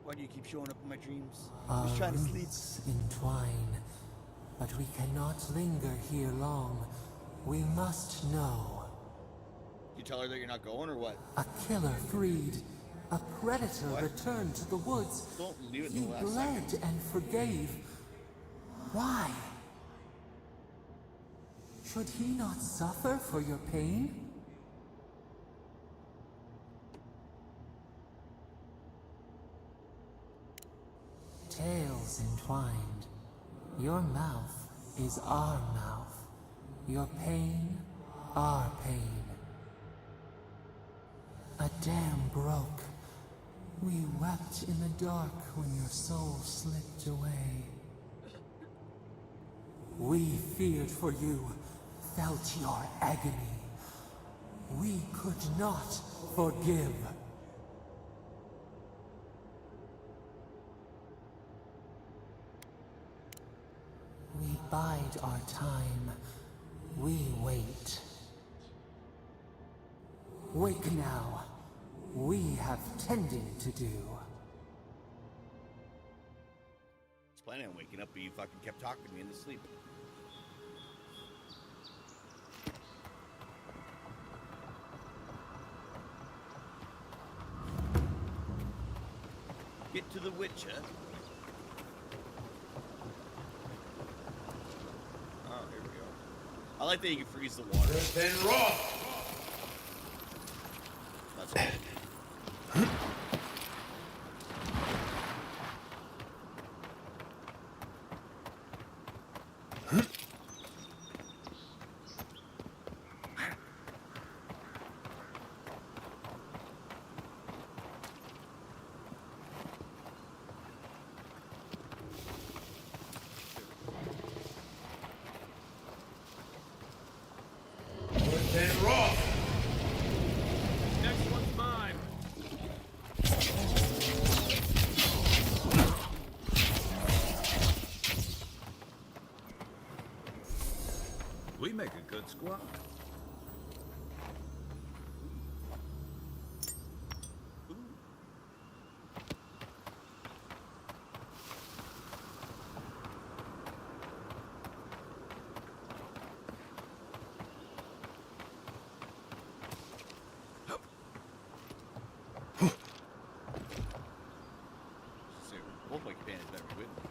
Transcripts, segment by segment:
Why do you keep showing up in my dreams? I'm Our just trying to sleep. roots entwine, but we cannot linger here long. We must know. You tell her that you're not going, or what? A killer freed. A predator returned to the woods. Don't leave it He in the last bled second. and forgave. Why? Should he not suffer for your pain? Tales entwined. Your mouth is our mouth. Your pain, our pain. A dam broke. We wept in the dark when your soul slipped away. We feared for you, felt your agony. We could not forgive. We bide our time. We wait. Wake now. We have tending to do. I was planning on waking up, but you fucking kept talking to me in the sleep. Get to the Witcher. Oh, here we go. I like that you can freeze the water. Then raw. That's cool. Then raw. Next one's mine. We make a good squad. So, both my companions better be with me.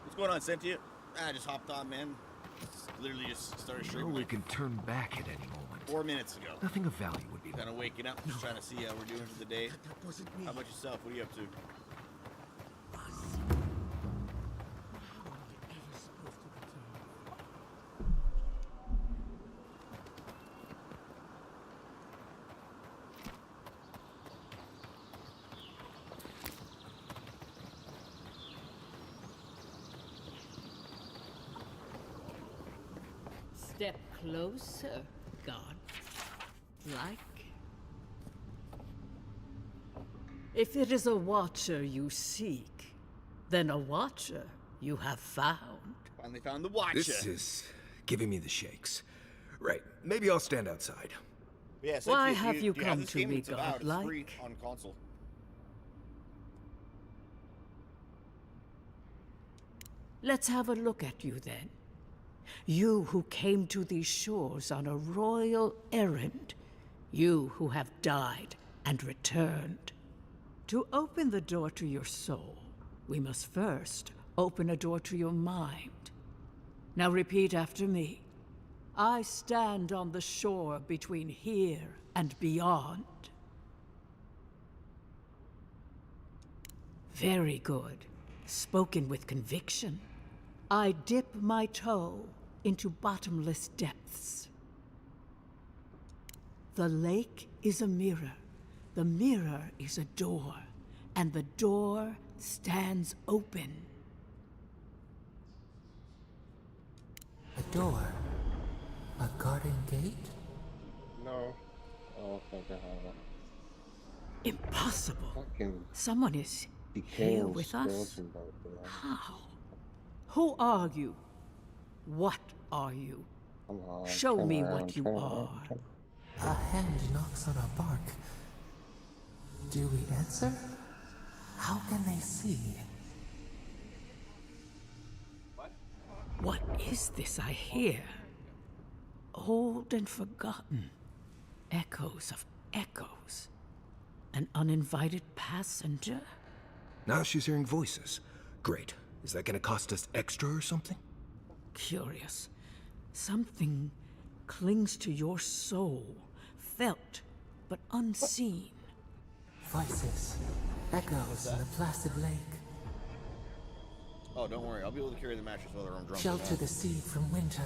What's going on, Cynthia? I just hopped on, man. Literally just started Sure, streaming we like can turn back at any moment. 4 minutes ago. Nothing of value would be Kind of waking up, just trying to see how we're doing for the day. That wasn't me. How about yourself? What are you up to? Step closer, God. Like. If it is a watcher you seek, then a watcher you have found. Finally found the Watcher. This is giving me the shakes. Right, maybe I'll stand outside. But yeah, Why Cynthia, have you do have come this to game? me, It's Avowed. It's free godlike? on console. Let's have a look at you then. You who came to these shores on a royal errand. You who have died and returned. To open the door to your soul, we must first open a door to your mind. Now repeat after me. I stand on the shore between here and beyond. Very good. Spoken with conviction. I dip my toe into bottomless depths. The lake is a mirror. The mirror is a door. And the door stands open. A door? A garden gate? No. Oh, fucking hell. Impossible. Fucking Someone is here decaying with us. skeleton boat, man. How? Who are you? What are you? Come on, Show turn me around, what you turn around, are. turn- A hand knocks on a bark. Do we answer? How can they see? What is this I hear? Old and forgotten. Echoes of echoes. An uninvited passenger? Now she's hearing voices. Great. Is that gonna cost us extra or something? Curious. Something clings to your soul, felt but unseen. Voices. Echoes in the placid lake. Oh, don't worry. I'll be able to carry the mattress whether I'm drunk or Shelter not. the sea from winter.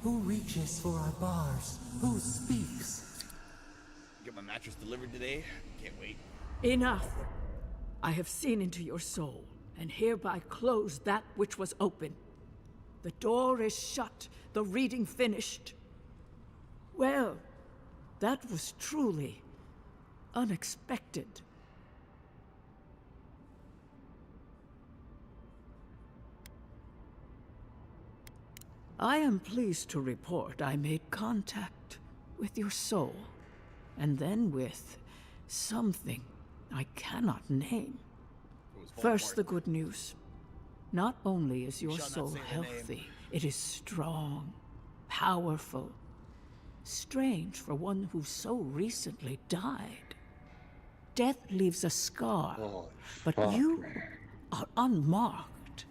Who reaches for our bars? Who speaks? Get my mattress delivered today. Can't wait. Enough! I have seen into your soul, and hereby close that which was open. The door is shut, the reading finished. Well, that was truly unexpected. I am pleased to report I made contact with your soul, and then with something I cannot name. It was First, the Voldemort. good news. Not only is your shall not soul say the name. healthy, it is strong, powerful. Strange for one who so recently died. Death leaves a scar, Holy but fuck, you man. are unmarked.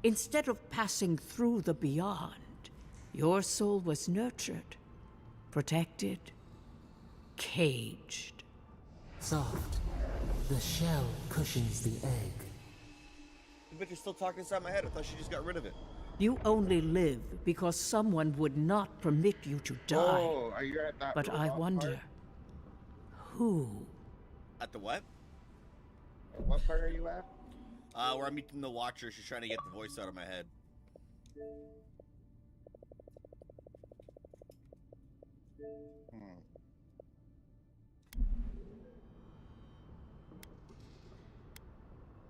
Instead of passing through the beyond, your soul was nurtured, protected, caged. Soft. The shell cushions the egg. The bitch is still talking inside my head. I thought she just got rid of it. You only live because someone would not permit you to die. Oh, are you at that But I robot wonder, part? who? At the what? What part are you at? Where I'm meeting the Watcher. She's trying to get the voice out of my head.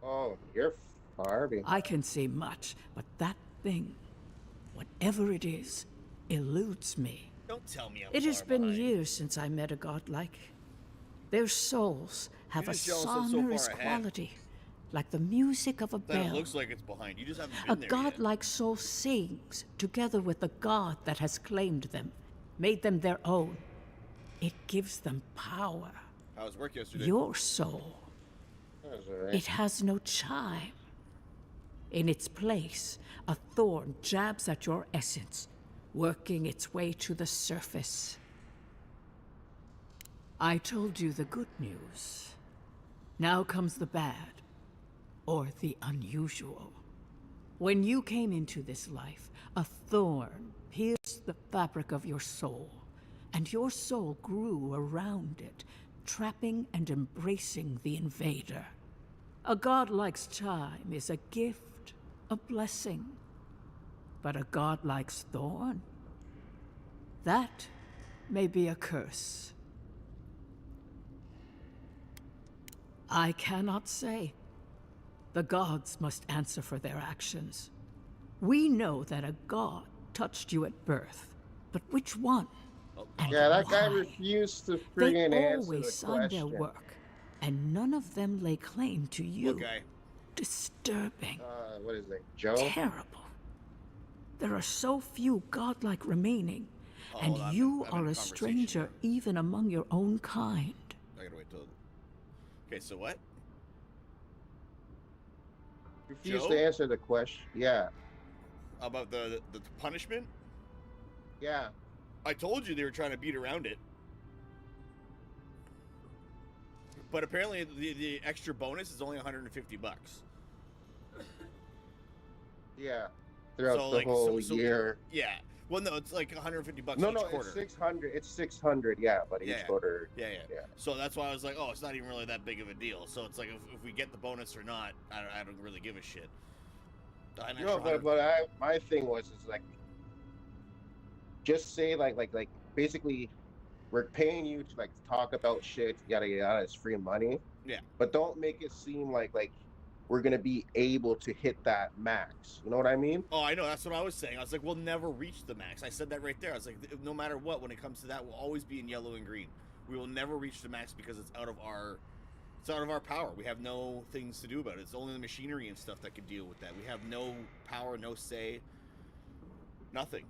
Oh, you're far behind. I can see much, but that thing, whatever it is, eludes me. Don't tell me I'm It has far been behind. years since I met a godlike. Their souls have a just jealous I'm so sonorous far ahead. quality, like the music of a That it bell. looks like it's behind. You just haven't A been there yet. godlike soul sings together with the god that has claimed them, made them their own. It gives them power. How was work yesterday? Your soul, That's all right. it has no chime. In its place, a thorn jabs at your essence, working its way to the surface. I told you the good news. Now comes the bad, or the unusual. When you came into this life, a thorn pierced the fabric of your soul, and your soul grew around it, trapping and embracing the invader. A godlike's chime is a gift, a blessing. But a godlike's thorn? That may be a curse. I cannot say. The gods must answer for their actions. We know that a god touched you at birth, but which one? And Yeah, that guy why? refused to They friggin' answer always the signed their question. work, and none of them lay claim to you. What guy? Disturbing. What is it, Joe? Terrible. There are so few godlike remaining, and hold on, you I'm in are a a stranger conversation. even among your own kind. I gotta wait till. Okay, so what? Refused Joe? to answer the question. Yeah, About the punishment? yeah. I told you they were trying to beat around it. But apparently the extra bonus is only 150 bucks. Yeah, throughout So, the like, whole so- year. Yeah. Well, no, it's like 150 bucks No, each no, quarter. it's 600. It's 600. Yeah, but each Yeah. quarter. Yeah. Yeah. So that's why I was like, oh, it's not even really that big of a deal. So it's like if we get the bonus or not, I don't really give a shit. An No, extra but my thing was is like, just say like basically, we're paying you to like talk about shit, yada yada. It's free money. Yeah. But don't make it seem like we're gonna be able to hit that max. You know what I mean? Oh, I know. That's what I was saying. I was like, we'll never reach the max. I said that right there. I was like, no matter what, when it comes to that, we'll always be in yellow and green. We will never reach the max because it's out of our power. We have no things to do about it. It's only the machinery and stuff that can deal with that. We have no power, no say, nothing.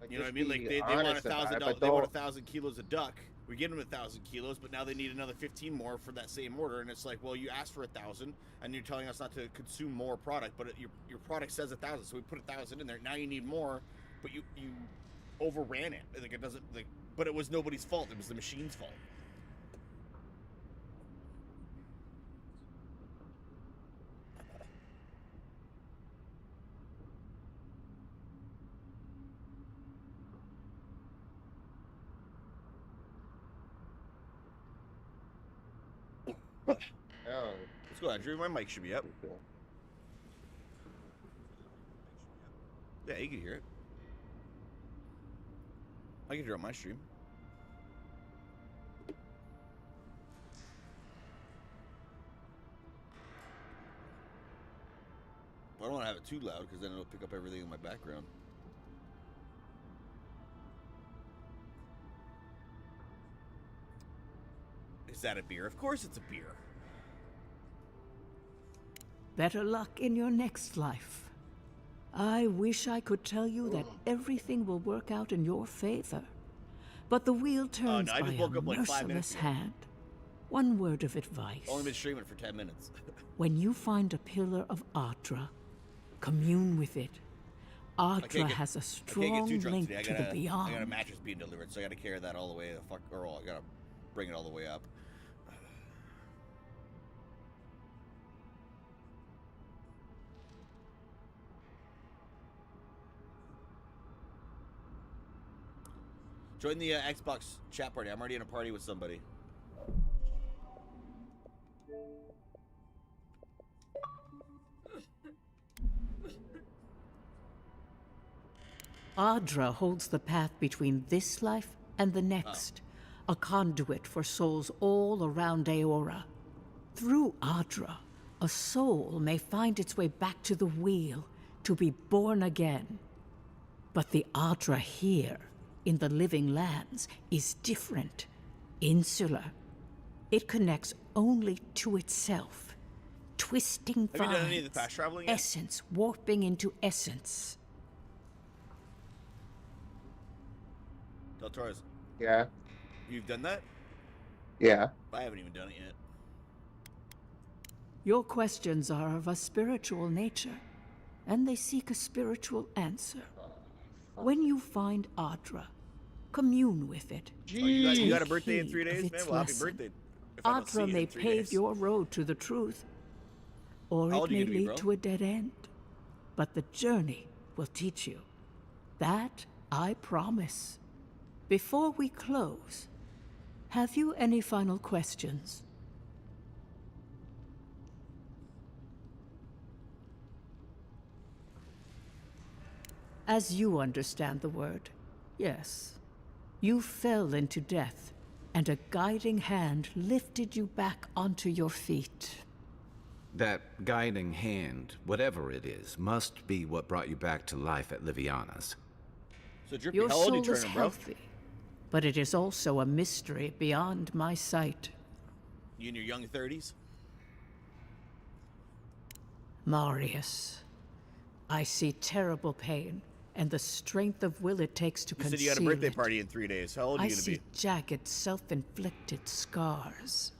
Like, You know what I just mean? Like be they want honest about it, $1,000. but They want don't- 1,000 kilos of duck. We give them 1,000 kilos, but now they need another 15 more for that same order. And it's like, well, you asked for 1,000, and you're telling us not to consume more product, but your product says 1,000, so we put 1,000 in there. Now you need more, but you overran it. Like it doesn't like, but it was nobody's fault. It was the machine's fault. Oh, Let's go, Andrew. My mic should be up. okay. Yeah, you can hear it. I can hear it on my stream. I don't want to have it too loud because then it'll pick up everything in my background. Is that a beer? Of course it's a beer. Better luck in your next life. I wish I could tell you that everything will work out in your favor. But the wheel turns no, I by just a woke up like 5 minutes merciless ago. hand. One word of advice. Only been streaming for 10 minutes. When you find a pillar of Ardra, commune with it. I can't Ardra get- has a I can't strong get too drunk link today. to the I got a beyond. mattress being delivered, so I got to carry that all the way. I got to bring it all the way up. Join the Xbox chat party. I'm already in a party with somebody. Ardra holds the path between this life and the next, a conduit for souls all around Aora. Through Ardra, a soul may find its way back to the wheel to be born again. But the Ardra here, in the living lands, is different, insular. It connects only to itself, twisting Have you done any of the vines, fast traveling yet? essence warping into essence. Del Torres, Yeah, you've done that? yeah. I haven't even done it yet. Your questions are of a spiritual nature, and they seek a spiritual answer. When you find Ardra, commune with it. Oh, you got a Take birthday in heed 3 of days, its man? Well, happy lesson. birthday. If I don't see Ardra it may in 3 pave days. your road to the truth, or How old it are you may gonna be, lead bro? to a dead end. But the journey will teach you. That I promise. Before we close, have you any final questions? As you understand the word, yes. You fell into death, and a guiding hand lifted you back onto your feet. That guiding hand, whatever it is, must be what brought you back to life at Liviana's. So, Drippy, Your how old are you soul is turning, bro? healthy, but it is also a mystery beyond my sight. You in your young 30s? Marius, I see terrible pain and the strength of will it takes to You conceal said you had a birthday it. party in 3 days. How old are I you gonna see be? jagged, self-inflicted scars.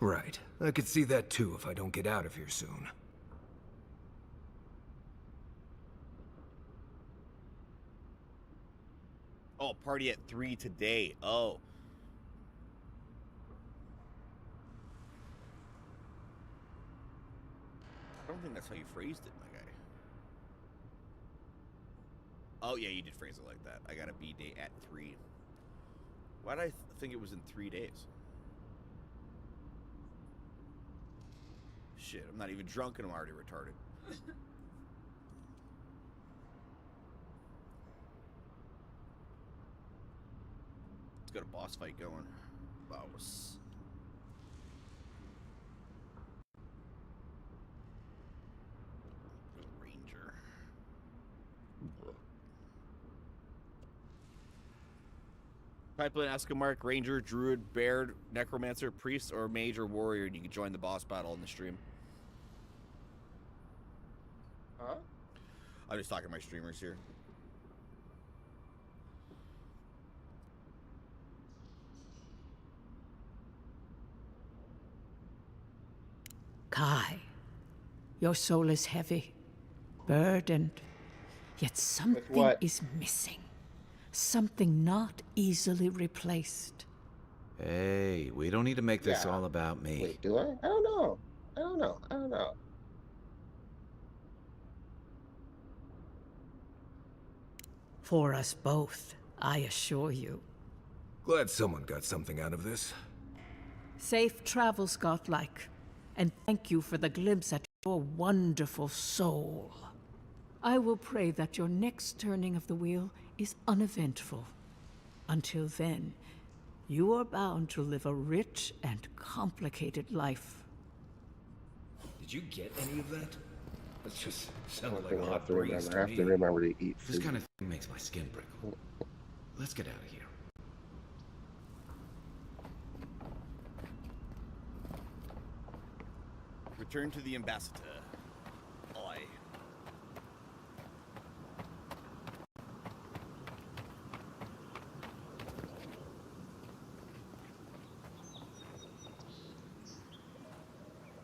Right. I could see that too if I don't get out of here soon. Oh, party at 3 today. Oh. I don't think that's how you phrased it, my guy. Oh, yeah, you did phrase it like that. I got a B day at 3. Why did I think it was in 3 days? Shit, I'm not even drunk and I'm already retarded. Let's get a boss fight going. Boss. Type in ask a mark, ranger, druid, baird, necromancer, priest, or mage or warrior, and you can join the boss battle in the stream. Huh? I'm just talking to my streamers here. Kai, your soul is heavy, burdened, yet something what? is missing. Something not easily replaced. Hey, we don't need to make this Yeah. all about me. Wait, do I? I don't know. I don't know. I don't know. For us both, I assure you. Glad someone got something out of this. Safe travels, Godlike, and thank you for the glimpse at your wonderful soul. I will pray that your next turning of the wheel is uneventful. Until then, you are bound to live a rich and complicated life. Did you get any of that? That just sounded like I'll a have hot to breeze remember. to I have me. to remember to eat This food. kind of thing makes my skin prickle. Let's get out of here. Return to the ambassador. Oi.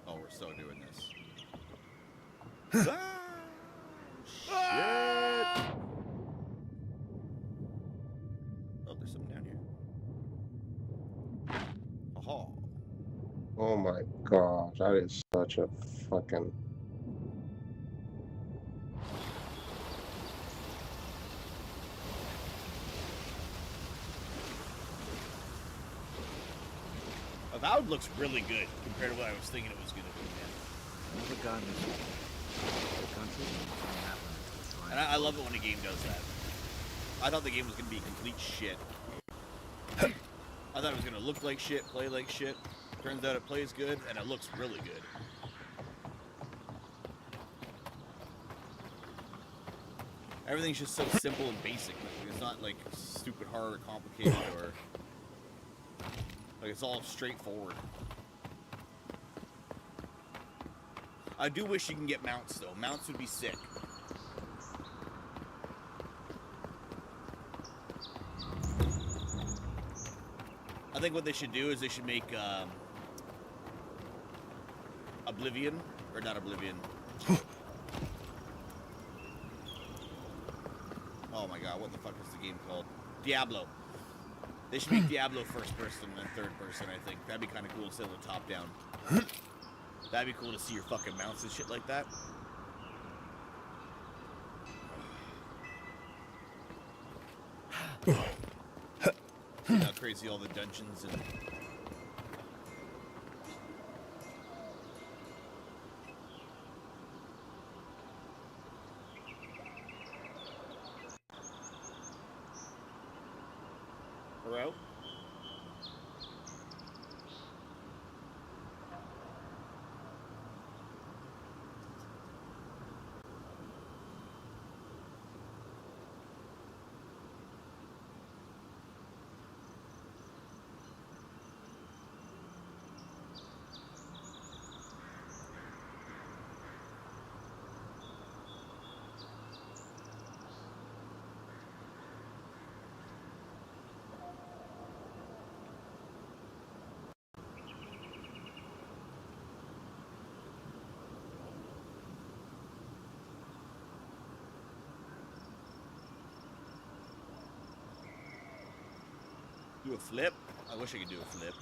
Oh, we're so doing this. Shit! Oh, there's something down here. Aha. Oh my gosh, that is such a fucking. Avowed looks really good compared to what I was thinking it was going to be, man. Never gotten this the country can't happen until it's And I love it when a game does that. I thought the game was going to be complete shit. I thought it was going to look like shit, play like shit. Turns out it plays good, and it looks really good. Everything's just so simple and basic. It's not like stupid hard or complicated or... Like, it's all straightforward. I do wish you can get mounts, though. Mounts would be sick. I think what they should do is they should make Oblivion, or not Oblivion. Oh my god, what the fuck is the game called? Diablo. They should make Diablo first person and third person, I think. That'd be kind of cool instead of the top down. That'd be cool to see your fucking mounts and shit like that. See how crazy all the dungeons and... Hello? Do a flip? I wish I could do a flip.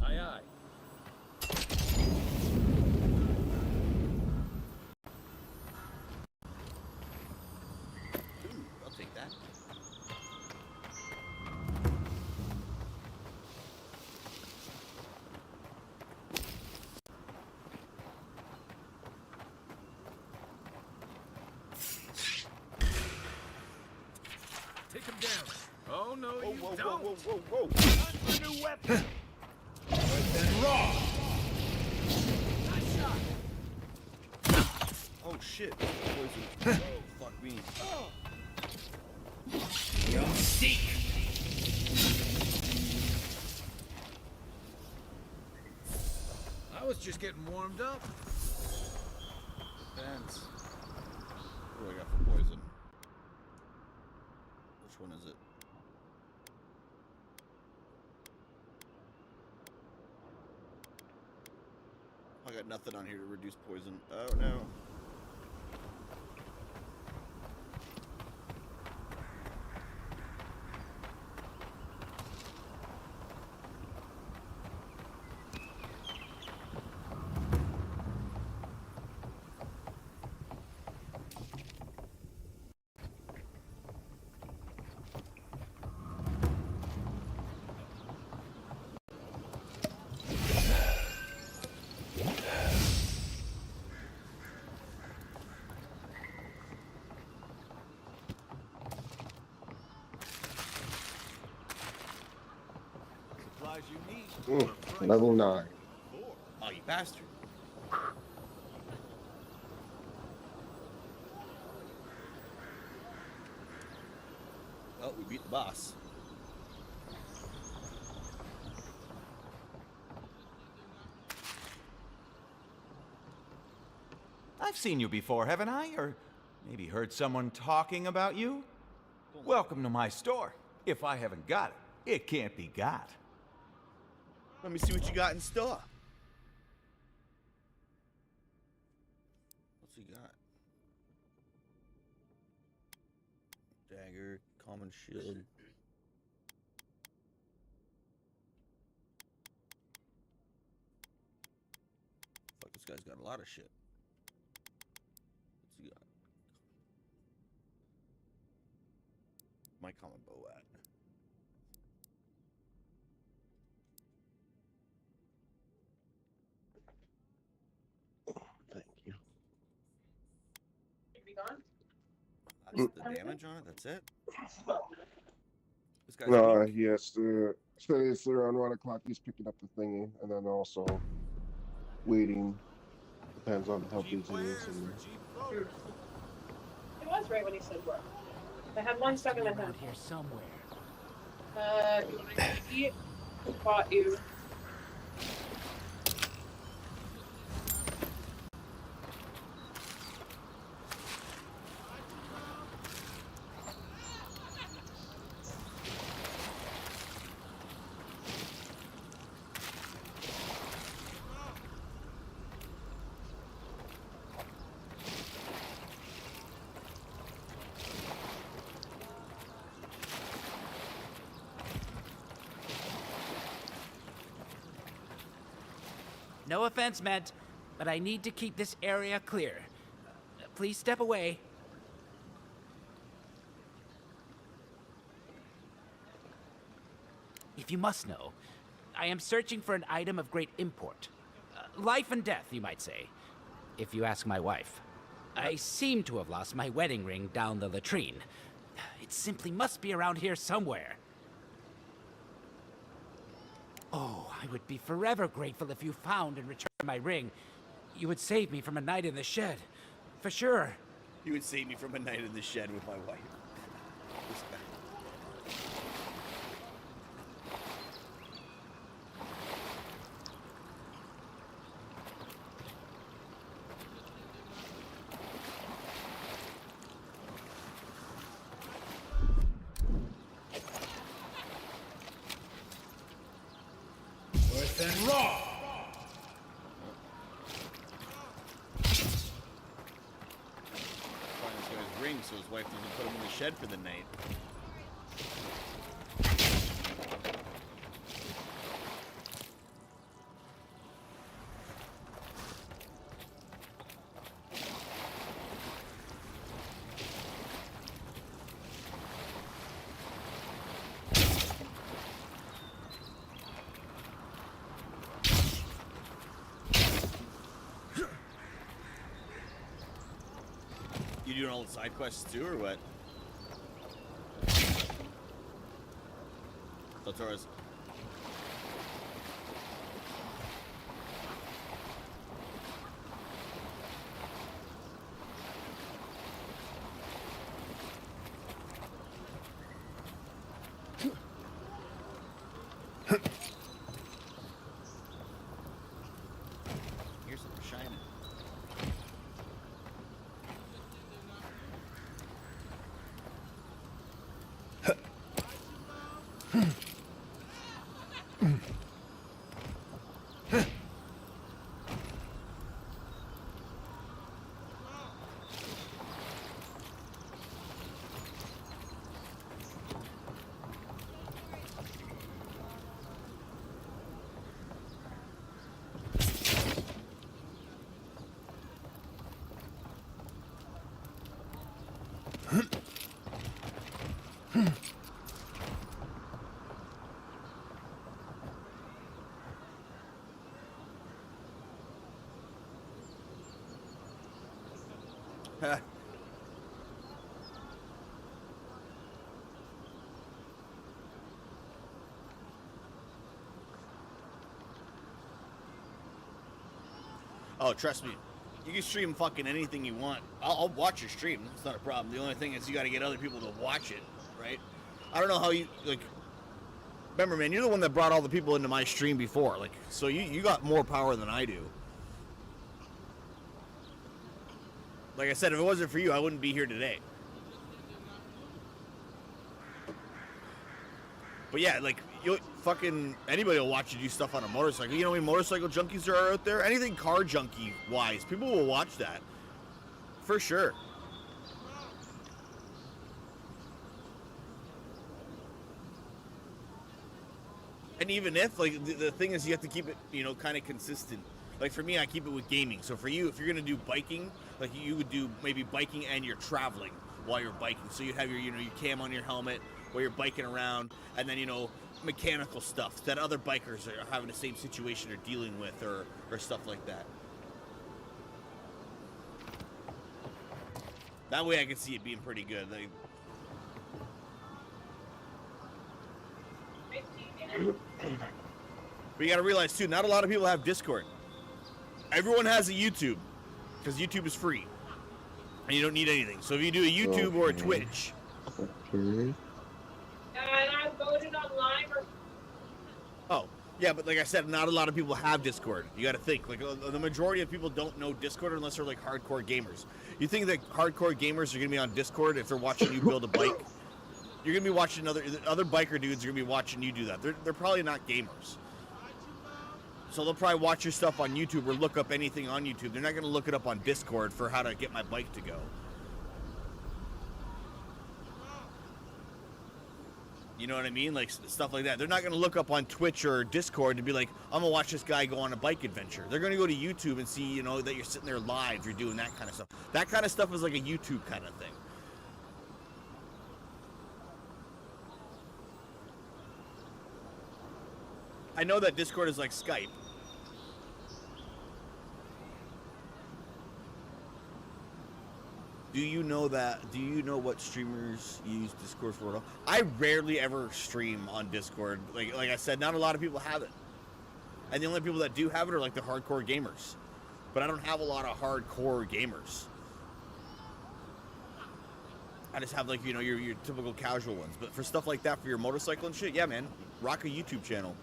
Aye, aye. Take him down. Oh, no, Whoa, you whoa, don't. whoa, whoa, whoa, whoa. A new weapon. Then raw. Oh shit. Poison. Fuck me. You'll seek. I was just getting warmed up. Depends. What do I got for poison? Which one is it? I got nothing on here to reduce poison. Oh no. Supplies you need. Level 9. Oh, you bastard. Oh, we beat the boss. I've seen you before, haven't I? Or maybe heard someone talking about you? Welcome to my store. If I haven't got it, it can't be got. Let me see what you got in store. What's he got? Dagger, common shield. Fuck, this guy's got a lot of shit. What's he got? My common bow at? Thank you. That's the damage on it? That's it? This guy's No, weak. he has to. So it's around 1 o'clock. He's picking up the thingy, and then also waiting. Depends on how busy he is. And It was right when he said work. I had one stuck in my head. Here somewhere. You want to eat? Bought you. No offense meant, but I need to keep this area clear. Please step away. If you must know, I am searching for an item of great import. Life and death, you might say, if you ask my wife. I seem to have lost my wedding ring down the latrine. It simply must be around here somewhere. Oh, I would be forever grateful if you found and returned my ring. You would save me from a night in the shed. For sure. You would save me from a night in the shed with my wife. This guy. Worse than raw. Find this guy's ring so his wife doesn't put him in the shed for the night. You doing all the side quests too, or what? So Taurus. Here's something shining. Oh, trust me, you can stream fucking anything you want. I'll watch your stream. It's not a problem. The only thing is you got to get other people to watch it, right? I don't know how you like. Remember, man, you're the one that brought all the people into my stream before, like, so you got more power than I do. Like I said, if it wasn't for you, I wouldn't be here today. But yeah, like, you fucking anybody will watch you do stuff on a motorcycle. You know how many motorcycle junkies there are out there? Anything car junkie wise, people will watch that. For sure. And even if, like, the thing is you have to keep it, you know, kind of consistent. Like, for me, I keep it with gaming. So for you, if you're going to do biking, like, you would do maybe biking and you're traveling while you're biking. So you have your, you know, your cam on your helmet while you're biking around, and then, you know, mechanical stuff that other bikers are having the same situation or dealing with, or stuff like that. That way I can see it being pretty good. Like, but you gotta realize too, not a lot of people have Discord. Everyone has a YouTube, because YouTube is free. And you don't need anything. So if you do a YouTube or a Twitch. Okay. And I voted online or... Oh, yeah, but like I said, not a lot of people have Discord. You gotta think, like, the majority of people don't know Discord unless they're like hardcore gamers. You think that hardcore gamers are gonna be on Discord if they're watching you build a bike? You're gonna be watching other biker dudes are gonna be watching you do that. They're probably not gamers. So they'll probably watch your stuff on YouTube or look up anything on YouTube. They're not gonna look it up on Discord for how to get my bike to go. You know what I mean? Like, stuff like that. They're not gonna look up on Twitch or Discord to be like, I'm gonna watch this guy go on a bike adventure. They're gonna go to YouTube and see, you know, that you're sitting there live, you're doing that kind of stuff. That kind of stuff is like a YouTube kind of thing. I know that Discord is like Skype. Do you know that? Do you know what streamers use Discord for at all? I rarely ever stream on Discord. Like I said, not a lot of people have it. And the only people that do have it are like the hardcore gamers. But I don't have a lot of hardcore gamers. I just have, like, you know, your typical casual ones. But for stuff like that, for your motorcycle and shit, yeah, man, rock a YouTube channel.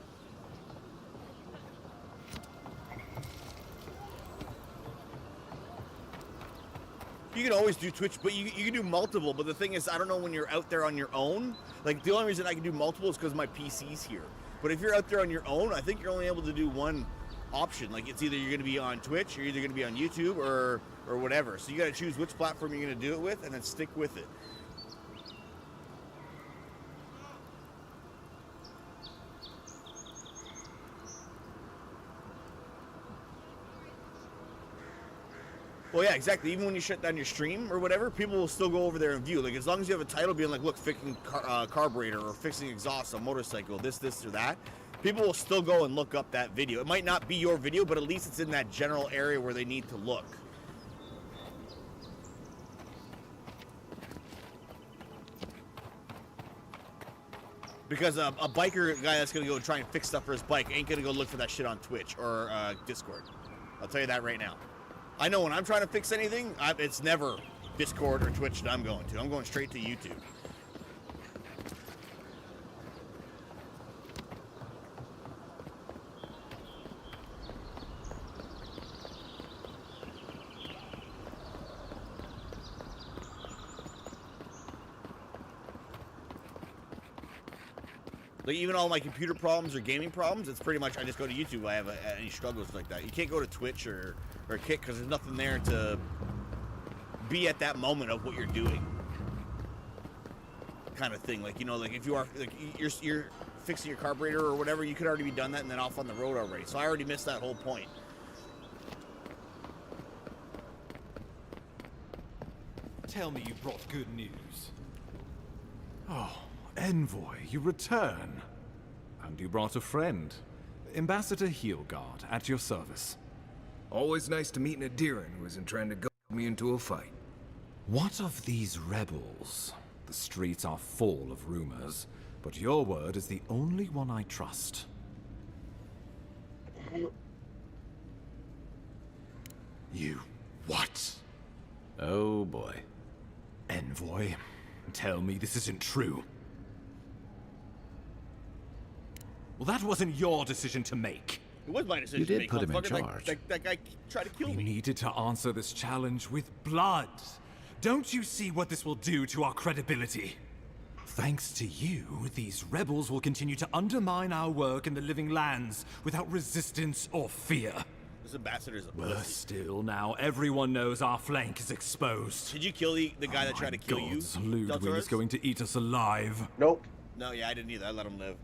You can always do Twitch, but you can do multiple. But the thing is, I don't know when you're out there on your own. Like, the only reason I can do multiple is because my PC's here. But if you're out there on your own, I think you're only able to do one option. Like, it's either you're going to be on Twitch, or you're either going to be on YouTube, or whatever. So you got to choose which platform you're going to do it with, and then stick with it. Well, yeah, exactly. Even when you shut down your stream or whatever, people will still go over there and view. Like, as long as you have a title being like, look, fixing carburetor or fixing exhaust on motorcycle, this or that, people will still go and look up that video. It might not be your video, but at least it's in that general area where they need to look. Because a biker guy that's gonna go try and fix stuff for his bike ain't gonna go look for that shit on Twitch or Discord. I'll tell you that right now. I know when I'm trying to fix anything, it's never Discord or Twitch that I'm going to. I'm going straight to YouTube. Like even all my computer problems or gaming problems, it's pretty much I just go to YouTube. If I have any struggles like that. You can't go to Twitch or Kick because there's nothing there to be at that moment of what you're doing, kind of thing. Like, you know, like if you are like you're fixing your carburetor or whatever, you could already be done that and then off on the road already. So I already missed that whole point. Tell me you brought good news. Oh, Envoy, you return. And you brought a friend. Ambassador Heelguard, at your service. Always nice to meet an Adiran who isn't trying to go me into a fight. What of these rebels? The streets are full of rumors, but your word is the only one I trust. You... what? Oh boy. Envoy, tell me this isn't true. Well, that wasn't your decision to make. It was my decision. You did to make, put him in motherfucker. charge. That guy tried to kill We me. needed to answer this challenge with blood. Don't you see what this will do to our credibility? Thanks to you, these rebels will continue to undermine our work in the Living Lands without resistance or fear. This ambassador's a Worse pussy. still, now everyone knows our flank is exposed. Did you kill the guy that tried to kill you? Ludwig is going to eat us alive. Nope. No, yeah, I didn't either. I let him live.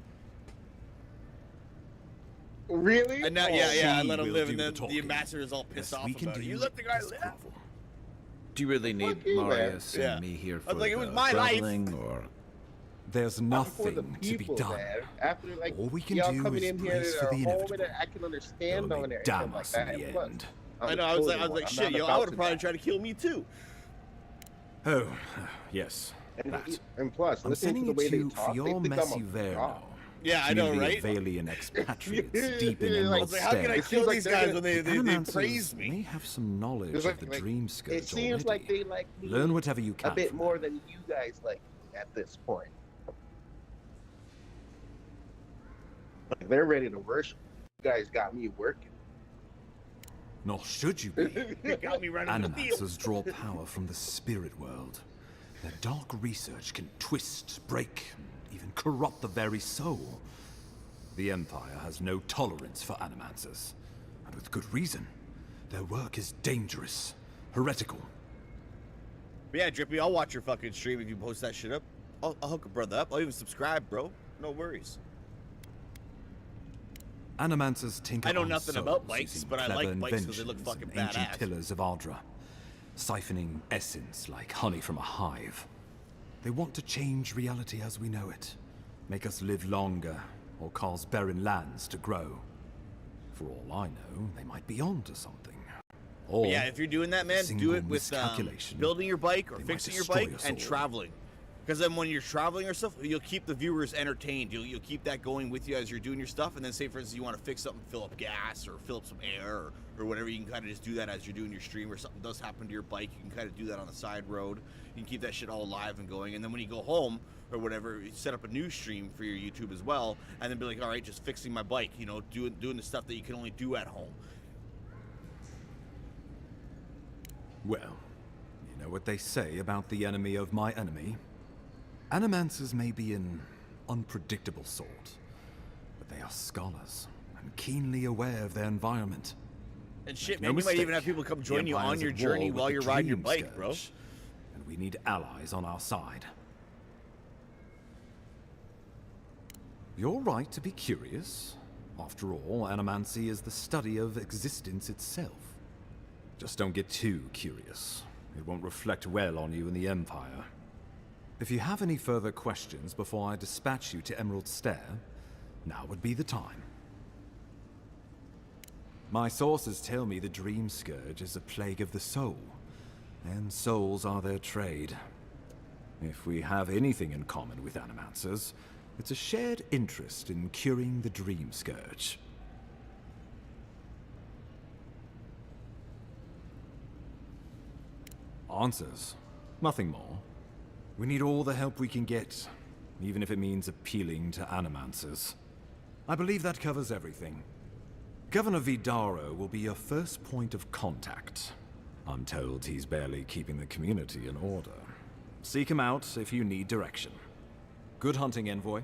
Really? And now, Oh. I He let him will live, do and the then the talking. ambassador's all pissed Best off we can about it. do You let the guy is live. grovel. Do you really need Fuck you, man. Marius and Yeah. me here I for was like, it was the my life. groveling, or There's For the nothing people, to be done. man. After like All we can y'all do coming is in here brace to for our the home inevitable. and I can understand They'll on there. damn like us in that. the Plus, end. I'm I know. the I was chosen like, one. I'm shit, not yo, I about would have to probably die. tried to kill me too. Oh, yes. That. And plus, I'm listening sending to the way it they to you talk, for they your think I'm messy a Verno. god. Yeah, I know, Merely right? Avalian expatriates deep in Like, Emerald I was like, how can I Stare. kill like these they're guys gonna- when they Animancers praise may me? have some knowledge It's of the Dream Scourge it seems already. like they like me Learn whatever you can a bit from more them. than you guys like me at this point. Like, they're ready to worship. You guys got me working. Nor should you be. You got me running the field. Animancers draw power from the spirit world. Their dark research can twist, break, and even corrupt the very soul. The Empire has no tolerance for Animancers, and with good reason. Their work is dangerous, heretical. But yeah, Drippy, I'll watch your fucking stream if you post that shit up. I'll hook a brother up. I'll even subscribe, bro. No worries. Animancers tinker I know on nothing souls about bikes, using but I clever like bikes 'cause they look inventions fucking and ancient badass. pillars of Ardra, siphoning essence like honey from a hive. They want to change reality as we know it, make us live longer, or cause barren lands to grow. For all I know, they might be onto something. Or But yeah, if you're doing that, man, do single it with miscalculation, building your bike or they might fixing your destroy bike us and all. traveling. Because then when you're traveling or stuff, you'll keep the viewers entertained. You'll keep that going with you as you're doing your stuff. And then say, for instance, you want to fix something, fill up gas or fill up some air or whatever. You can kind of just do that as you're doing your stream, or something does happen to your bike. You can kind of do that on the side road. You can keep that shit all alive and going. And then when you go home or whatever, you set up a new stream for your YouTube as well. And then be like, all right, just fixing my bike, you know, doing the stuff that you can only do at home. Well, you know what they say about the enemy of my enemy? Animancers may be an unpredictable sort, but they are scholars and keenly aware of their environment. And shit, Make no man, you might even mistake, have people come the join you Empire on is your at war journey with while the you're riding your Dream bike, bro. Scourge, and we need allies on our side. You're right to be curious. After all, animancy is the study of existence itself. Just don't get too curious. It won't reflect well on you in the Empire. If you have any further questions before I dispatch you to Emerald Stair, now would be the time. My sources tell me the Dream Scourge is a plague of the soul, and souls are their trade. If we have anything in common with Animancers, It's a shared interest in curing the Dream Scourge. Answers. Nothing more. We need all the help we can get, even if it means appealing to animancers. I believe that covers everything. Governor Vidaro will be your first point of contact. I'm told he's barely keeping the community in order. Seek him out if you need direction. Good hunting, Envoy.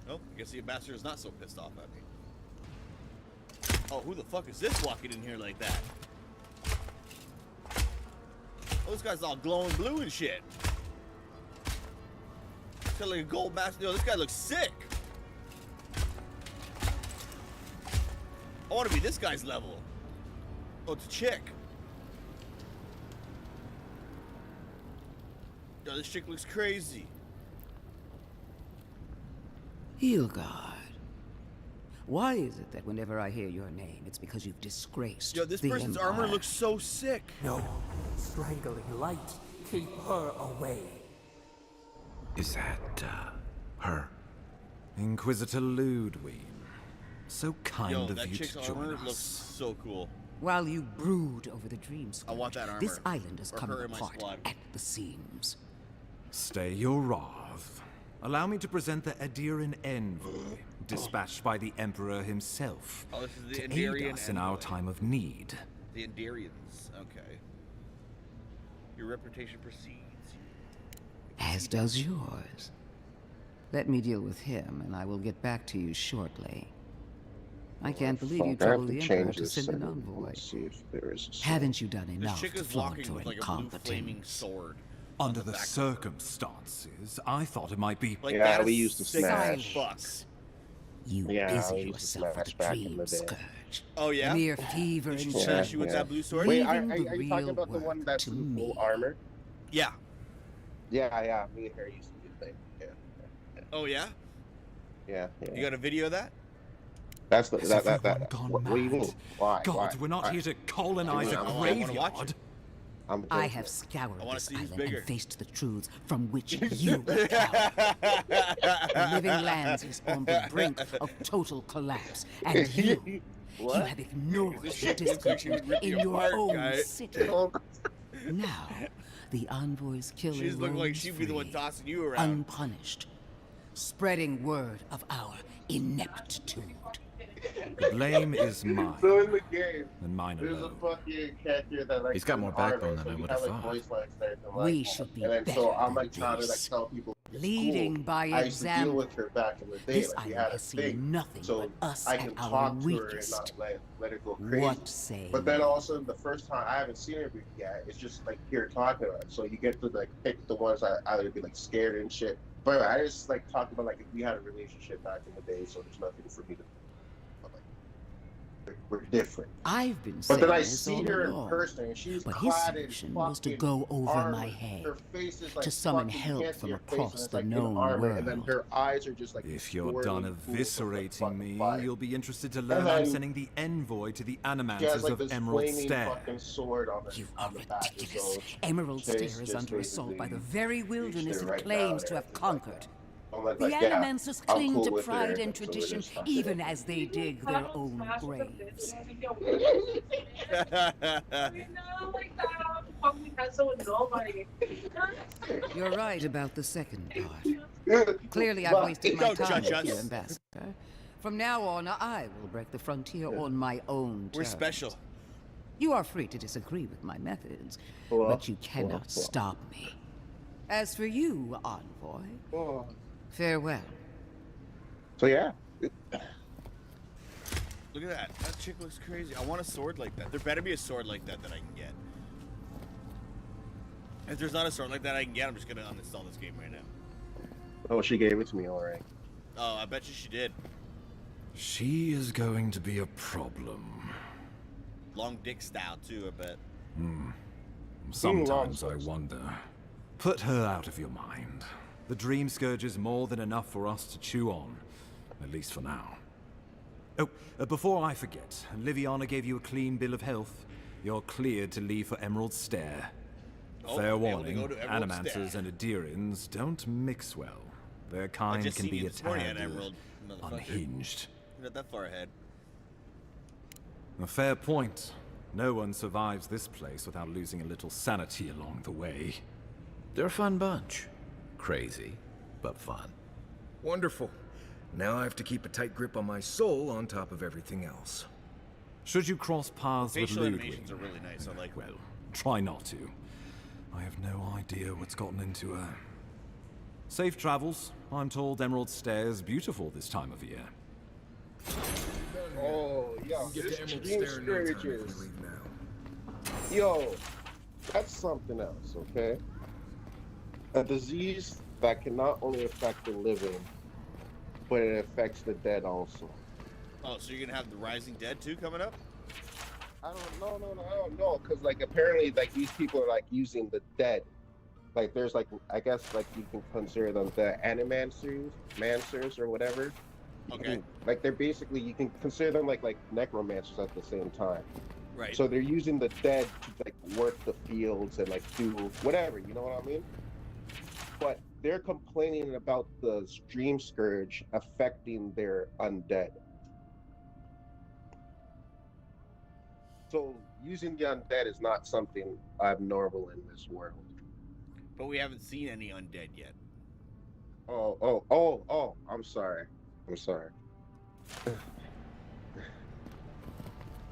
Oh, I guess the ambassador is not so pissed off at me. Oh, who the fuck is this walking in here like that? Oh, this guy's all glowing blue and shit. He's got like a gold mask. Yo, this guy looks sick. I want to be this guy's level. Oh, it's a chick. Yo, this chick looks crazy. Hilgard. Why is it that whenever I hear your name, it's because you've disgraced Yo, this the person's Empire? armor looks so sick. No, strangling light. Keep her away. Is that, her? Inquisitor Ludwig. So kind Yo, of that you chick's to join armor us. looks so cool. While you brood over the dream scourge, I want that armor. this island is Or coming her in my apart squad. at the seams. Stay your wrath. Allow me to present the Adiran Envoy, dispatched by the Emperor himself, Oh, this is the to aid Endarian us in our Envoy. time of need. The Endarians. Okay. Your reputation precedes. As does yours. Let me deal with him, and I will get back to you shortly. I can't believe you Fuck, I have told to the Emperor change to this send an setting. envoy. Let's see if there is a Haven't you done This enough chick to is walking flaunt with your like a blue flaming incompetence? sword. Under on the back of her. circumstances, I thought it might be... Like, Yeah, that we is used to sick as smash. fuck. You Yeah, busy we used to yourself with smash the back in dream the day. scourge. Oh yeah. Mere fever Did she and smash churning. you with that blue sword? Wait, Leaving are the you talking real about the one work that's to in full me. armor? Yeah. Yeah, me and her used to do things. Oh yeah. Yeah. You got a video of that? That's the Has that everyone gone what do you mad? mean? Why? Gods, Why? we're not Why? here to colonize a I wanna watch graveyard. it. I'm I joking. have scoured I wanna this see who's island bigger. and faced the truths from which you cower. The living lands is on the brink of total collapse, and you What? have ignored This the shit looks like she would discontent rip in you your apart, own guy. city. Now, the envoy's killer She just looked like roams she'd be the one free, tossing you around. unpunished, spreading word of our ineptitude. The blame is mine, So in the game, and mine there's a alone. fucking character that like He's got more armor, backbone than so I we would have, have like, thought. voice lines and everything We like that. should be And then better so I'm than like trying to like this. tell people it's Leading cool. by I used to deal example. with her back in the day. This Like we island had a has seen thing, nothing so but us I at can our talk to her and weakest. not let it go crazy. What say But then you? also the first time I haven't seen her yet, it's just like here talking about it. So you get to like pick the ones that either be like scared and shit. But I just like talk about like if we had a relationship back in the day, so there's nothing for me to but, like we're different. I've been But saying then I this see all her in along. person and she's But his clad in solution was to fucking go over armor. my head, Her face is like to summon fucking help can't see from her face, and across it's, the like, in known armor, and then world. her eyes are just like If you're done swirling pools of, like, eviscerating fucking me, fire. you'll be interested to learn And I'm then sending the envoy to the She has animancers like of this Emerald flaming Stair. fucking sword on the You are on the back. ridiculous. So Emerald Chase Stair is just under assault by the basically very reached wilderness her it right claims now to and have everything like conquered. I'm like, The yeah, Animancers I'm cling cool to with her, pride and so we're tradition just fucking- even as they dig their own graves. You're right about the second part. Clearly, I've wasted my Don't time judge with you, us. Ambassador. From now on, I will break the frontier on my own terms. We're special. You are free to disagree with my methods, Well, but you cannot well. stop me. As for you, Envoy, Oh. farewell. So yeah, Look at that. That chick looks crazy. I want a sword like that. There better be a sword like that that I can get. If there's not a sword like that I can get, I'm just gonna uninstall this game right now. oh, she gave it to me already. Oh, I bet you she did. She is going to be a problem. Long dick style too, I bet. Sometimes I wonder. Put her out of your mind. The Dream Scourge is more than enough for us to chew on, at least for now. Oh, before I forget, Liviana gave you a clean bill of health. You're cleared to leave for Emerald Stair. Oh, Fair able to warning, go to Emerald animancers Stash. and Adirians don't mix well. Their I kind just can seen be you a this morning tad at Emerald, motherfucker. unhinged. You're not that far ahead. A fair point. No one survives this place without losing a little sanity along the way. They're a fun bunch. Crazy, but fun. Wonderful. Now I have to keep a tight grip on my soul on top of everything else. Should you cross paths with Facial Ludwig? animations are really nice. I like. Well, try not to. I have no idea what's gotten into her. Safe travels. I'm told Emerald Stairs beautiful this time of year. Oh, yo, Get this to Emerald dream Stair in no time if we scourges. leave now. Yo, that's something else, okay? A disease that can not only affect the living, but it affects the dead also. Oh, so you're gonna have the Rising Dead too coming up? I don't know, because like apparently like these people are like using the dead. Like there's like I guess like you can consider them the mancers or whatever. Okay. Like they're basically you can consider them like necromancers at the same time. Right. So they're using the dead to like work the fields and like do whatever, you know what I mean? But they're complaining about the stream scourge affecting their undead. So using the undead is not something abnormal in this world. But we haven't seen any undead yet. Oh, I'm sorry.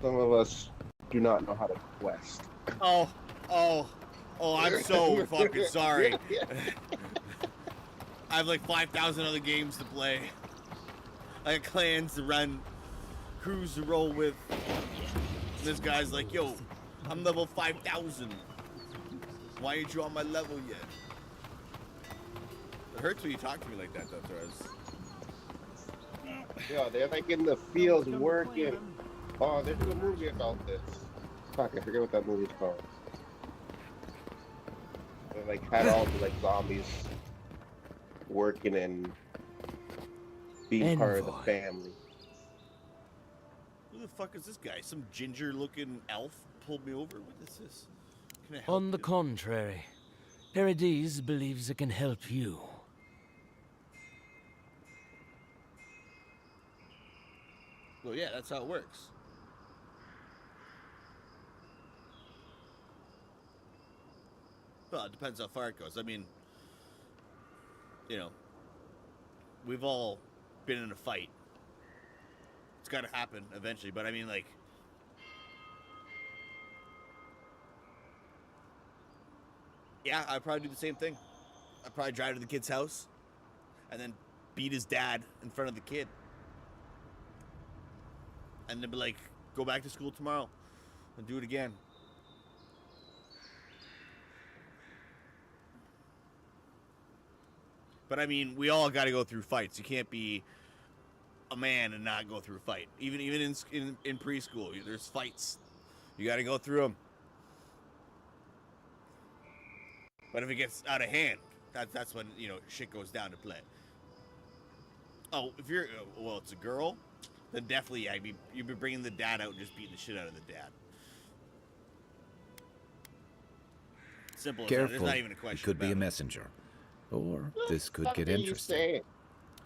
Some of us do not know how to quest. Oh, I'm so fucking sorry. I have like 5,000 other games to play. I got clans to run, crews to roll with. This guy's like, yo, I'm level 5,000. Why ain't you on my level yet? It hurts when you talk to me like that, though, Torres. Yeah, they're like in the fields working. Oh, there's a movie about this. Fuck, I forget what that movie's called. They like had all the like zombies working and being part of the family. Who the fuck is this guy? Some ginger-looking elf pulled me over? What is this? Can I help On the you? contrary, Paradise believes it can help you. Well, yeah, that's how it works. Well, it depends how far it goes. I mean, you know, we've all been in a fight. It's got to happen eventually, but I mean, like, yeah, I'd probably do the same thing. I'd probably drive to the kid's house and then beat his dad in front of the kid. And then be like, go back to school tomorrow and do it again. But I mean, we all got to go through fights. You can't be a man and not go through a fight. Even in preschool, there's fights. You got to go through them. But if it gets out of hand, that's when, you know, shit goes down to play. Oh, if you're well, it's a girl, then definitely you'd be bringing the dad out and just beating the shit out of the dad. Simple as that. There's Careful. not even a question. He could be about a it. messenger. Or this could Fuck get are you interesting. saying?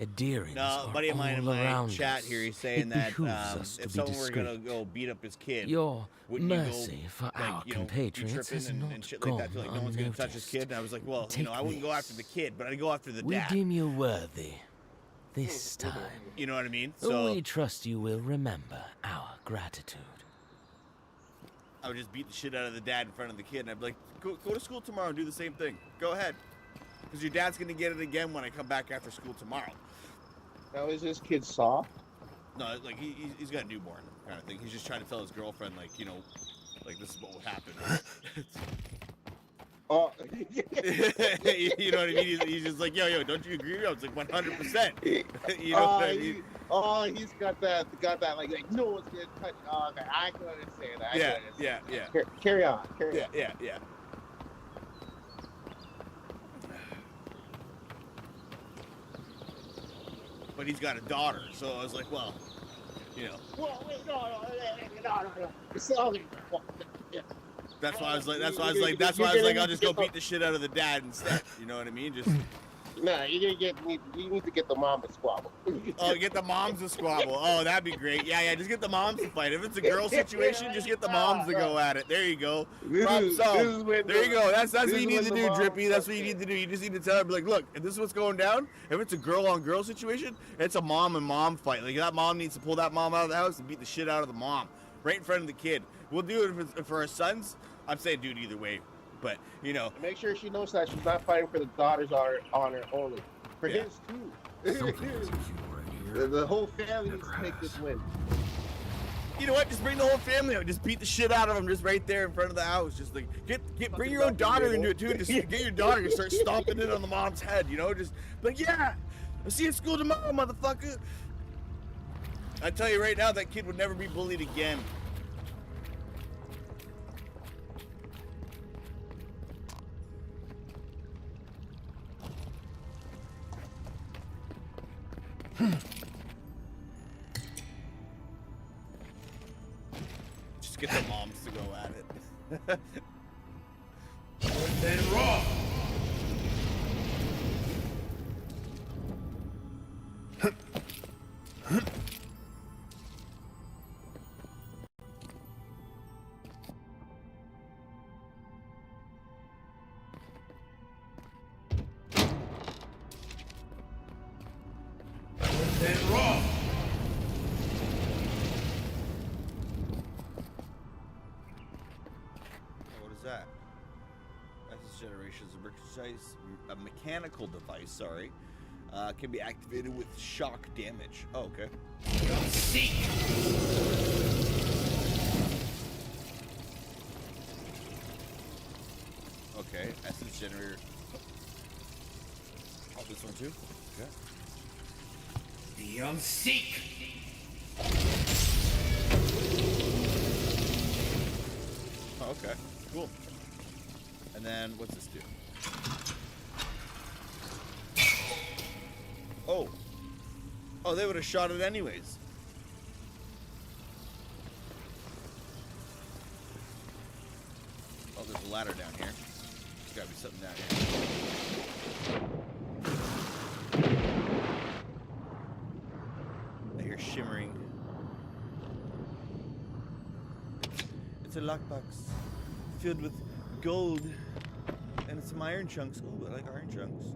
Adirians No, are a buddy of mine in all my around chat us. here, he's saying It that behooves us to if be someone were gonna discreet. go beat up his kid, Your wouldn't you mercy go, for like, our you know, be compatriots tripping has and not shit like that? gone Like no one's gonna touch his unnoticed. kid. And I was like, well, you know, Take I wouldn't go this. after the kid, but I'd go after the We dad. deem you worthy this time. You know what I mean? So We trust you will remember our gratitude. I would just beat the shit out of the dad in front of the kid, and I'd be like, go to school tomorrow and do the same thing. Go ahead. Because your dad's going to get it again when I come back after school tomorrow. Now is this kid soft? No, like, he's got a newborn kind of thing. He's just trying to tell his girlfriend, like, you know, like, this is what would happen. Oh, you know what I mean? He's just like, yo, don't you agree? I was like, 100%. You know what I mean? He's got that, like no one's gonna touch. Oh, okay, I can understand that. Yeah. Carry on. Yeah. But he's got a daughter, so I was like, well, you know. Well, wait, no. It's all yeah. That's why I was like, I'll just go beat the shit out of the dad instead. You know what I mean? Just. Nah, you need to get the mom to squabble. Oh, get the moms to squabble. Oh, that'd be great. Yeah, just get the moms to fight. If it's a girl situation, just get the moms to go at it. There you go. Problem solved. There you go. That's what you need to do, Drippy. That's what you need to do. You just need to tell her, be like, look, if this is what's going down, if it's a girl on girl situation, it's a mom and mom fight. Like, that mom needs to pull that mom out of the house and beat the shit out of the mom right in front of the kid. We'll do it if for our sons. I'm saying do it either way. But, you know. Make sure she knows that she's not fighting for the daughter's honor only. For his, too. The whole family needs to take this win. You know what? Just bring the whole family out. Just beat the shit out of them just right there in front of the house. Just like, bring your own daughter into it, too. Just get your daughter to start stomping it on the mom's head, you know? Just, like, yeah, I'll see you at school tomorrow, motherfucker. I tell you right now, that kid would never be bullied again. Just get the moms to go at it. Then raw. Then raw. What is that? That's generations of a mechanical device, sorry. Can be activated with shock damage. Oh, okay. Seek. Okay, essence generator. Oh, this one too? Okay. Beyond seek. Oh, okay, cool. And then, what's this do? Oh. Oh, they would have shot it anyways. Oh, there's a ladder down here. There's gotta be something down here. I hear shimmering. It's a lockbox filled with gold and some iron chunks. Ooh, I like iron chunks.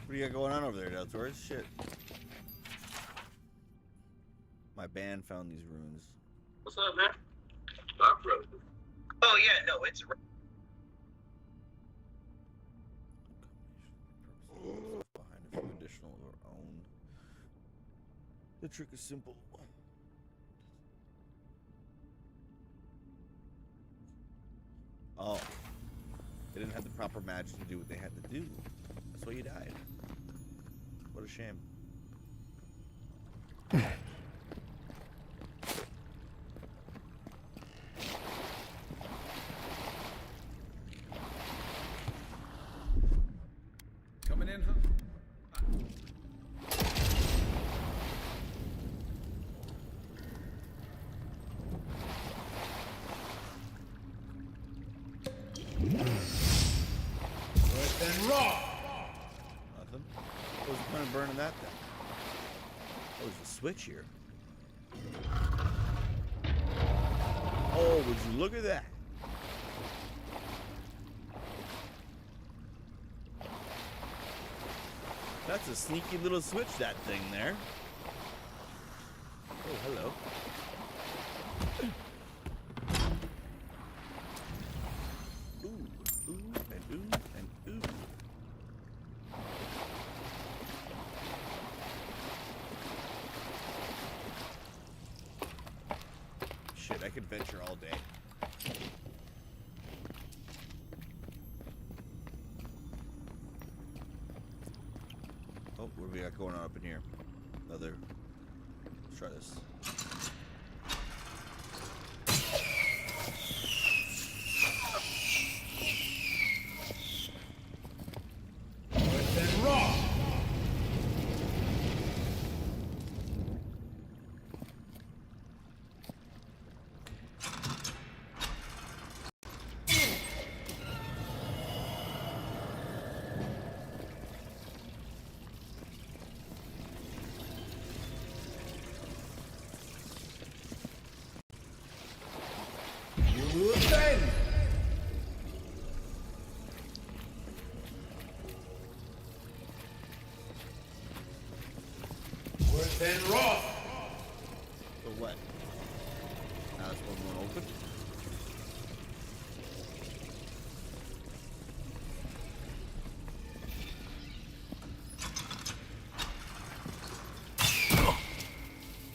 What do you got going on over there, Del Torres? Shit. My band found these runes. What's up, man? Oh, yeah, no, it's... Behind a few additional of our own. The trick is simple. Oh. They didn't have the proper magic to do what they had to do. That's why you died. What a shame. Coming in, huh? Then raw. Nothing. What was the point of burning that then? Oh, there's a switch here. Oh, would you look at that? That's a sneaky little switch, that thing there. Oh, hello. Ooh, ooh, and ooh, and ooh. shit. I could venture all day. Oh, what do we got going on up in here? Another. Let's try this. Then rock! Then! Then rock! So what? Now this one won't open?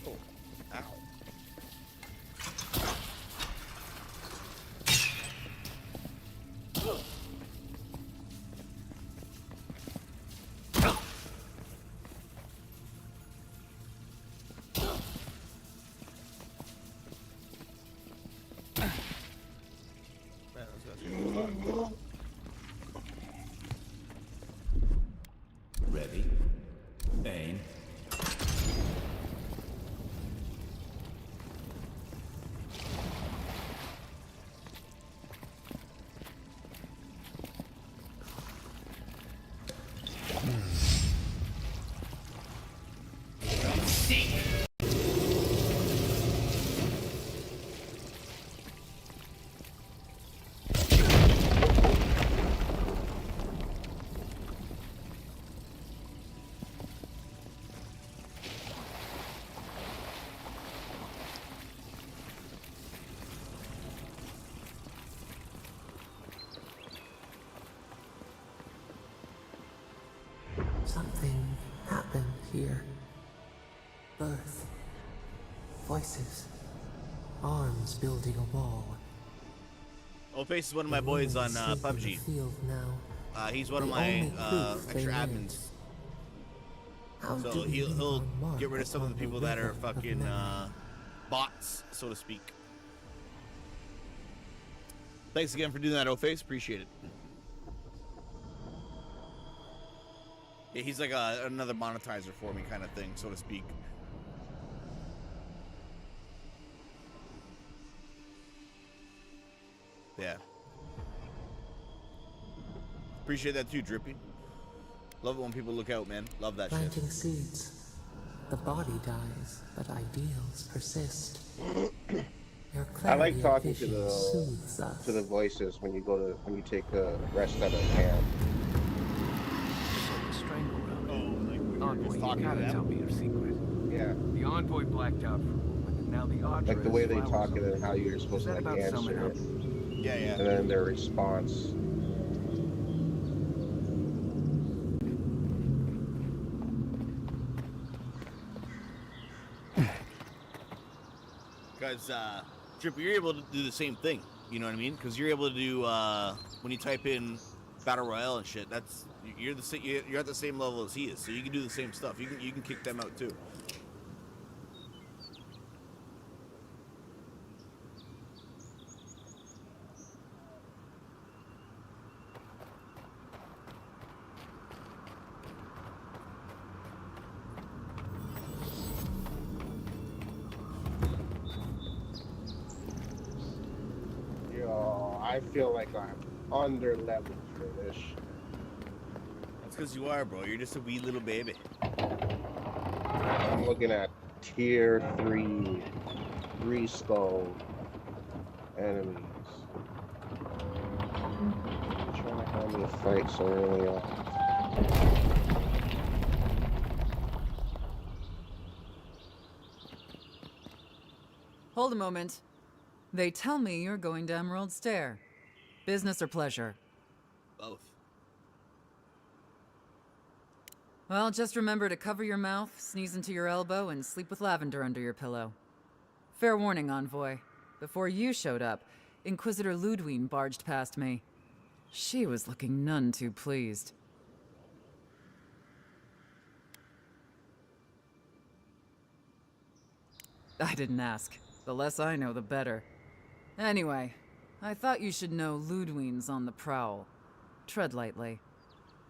Oh, ow. Man, those guys are fun. Ready? Aim. Something happened here. Birth. Voices. Arms building a wall. Face is one of my boys on PUBG. Field now. He's one of The my only proof they extra live. admins. How do So we leave he'll our mark get rid of some of the upon the people that are river of fucking memory? bots, so to speak. Thanks again for doing that, O-Face. Appreciate it. Yeah, he's like another monetizer for me kind of thing, so to speak. Yeah. Appreciate that too, Drippy. Love it when people look out, man. Love that shit. Planting seeds. The body dies, but ideals persist. Your I like clarity of talking to vision soothes us. the voices when you take a rest out of camp. Just talking to them. Tell me your secret. Yeah. The envoy blacked out for a moment, and now the Audra Like the way is they flowers talk on and how you're supposed to Is that like about summing answer up? it. Yeah, yeah. And then their response. Because, Drippy, you're able to do the same thing. You know what I mean? Because you're able to do, when you type in Battle Royale and shit, that's, you're at the same level as he is. So you can do the same stuff. You can kick them out too. Yo, I feel like I'm under leveled for this. That's because you are, bro. You're just a wee little baby. I'm looking at tier 3 skull enemies. I'm trying to have me fight so early on. Hold a moment. They tell me you're going to Emerald Stair. Business or pleasure? Both. Well, just remember to cover your mouth, sneeze into your elbow, and sleep with lavender under your pillow. Fair warning, Envoy. Before you showed up, Inquisitor Ludwig barged past me. She was looking none too pleased. I didn't ask. The less I know, the better. Anyway, I thought you should know Ludwig's on the prowl. Tread lightly.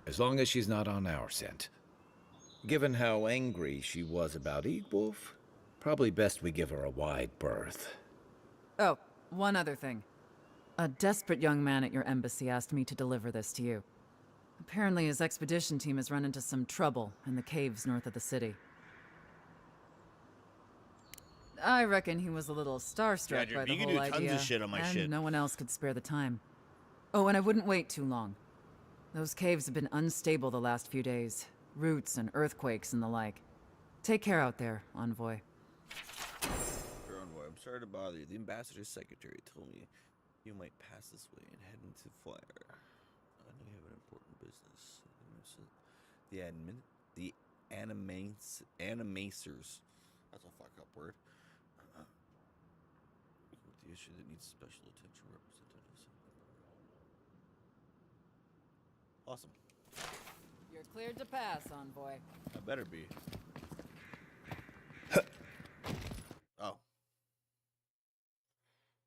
As long as she's not on our scent. Given how angry she was about Eagwolf, probably best we give her a wide berth. Oh, one other thing. A desperate young man at your embassy asked me to deliver this to you. Apparently his expedition team has run into some trouble in the caves north of the city. I reckon he was a little starstruck Yeah, by the you can whole do tons idea, of shit on my and shit. no one else could spare the time. Oh, and I wouldn't wait too long. Those caves have been unstable the last few days. Roots and earthquakes and the like. Take care out there, Envoy. Dear Envoy, I'm sorry to bother you. The ambassador's secretary told me you might pass this way and head into Flyer. I know you have an important business. The animacers. That's a fuck up word. With the issue that needs special attention representatives. Awesome. You're cleared to pass, Envoy. I better be. Oh.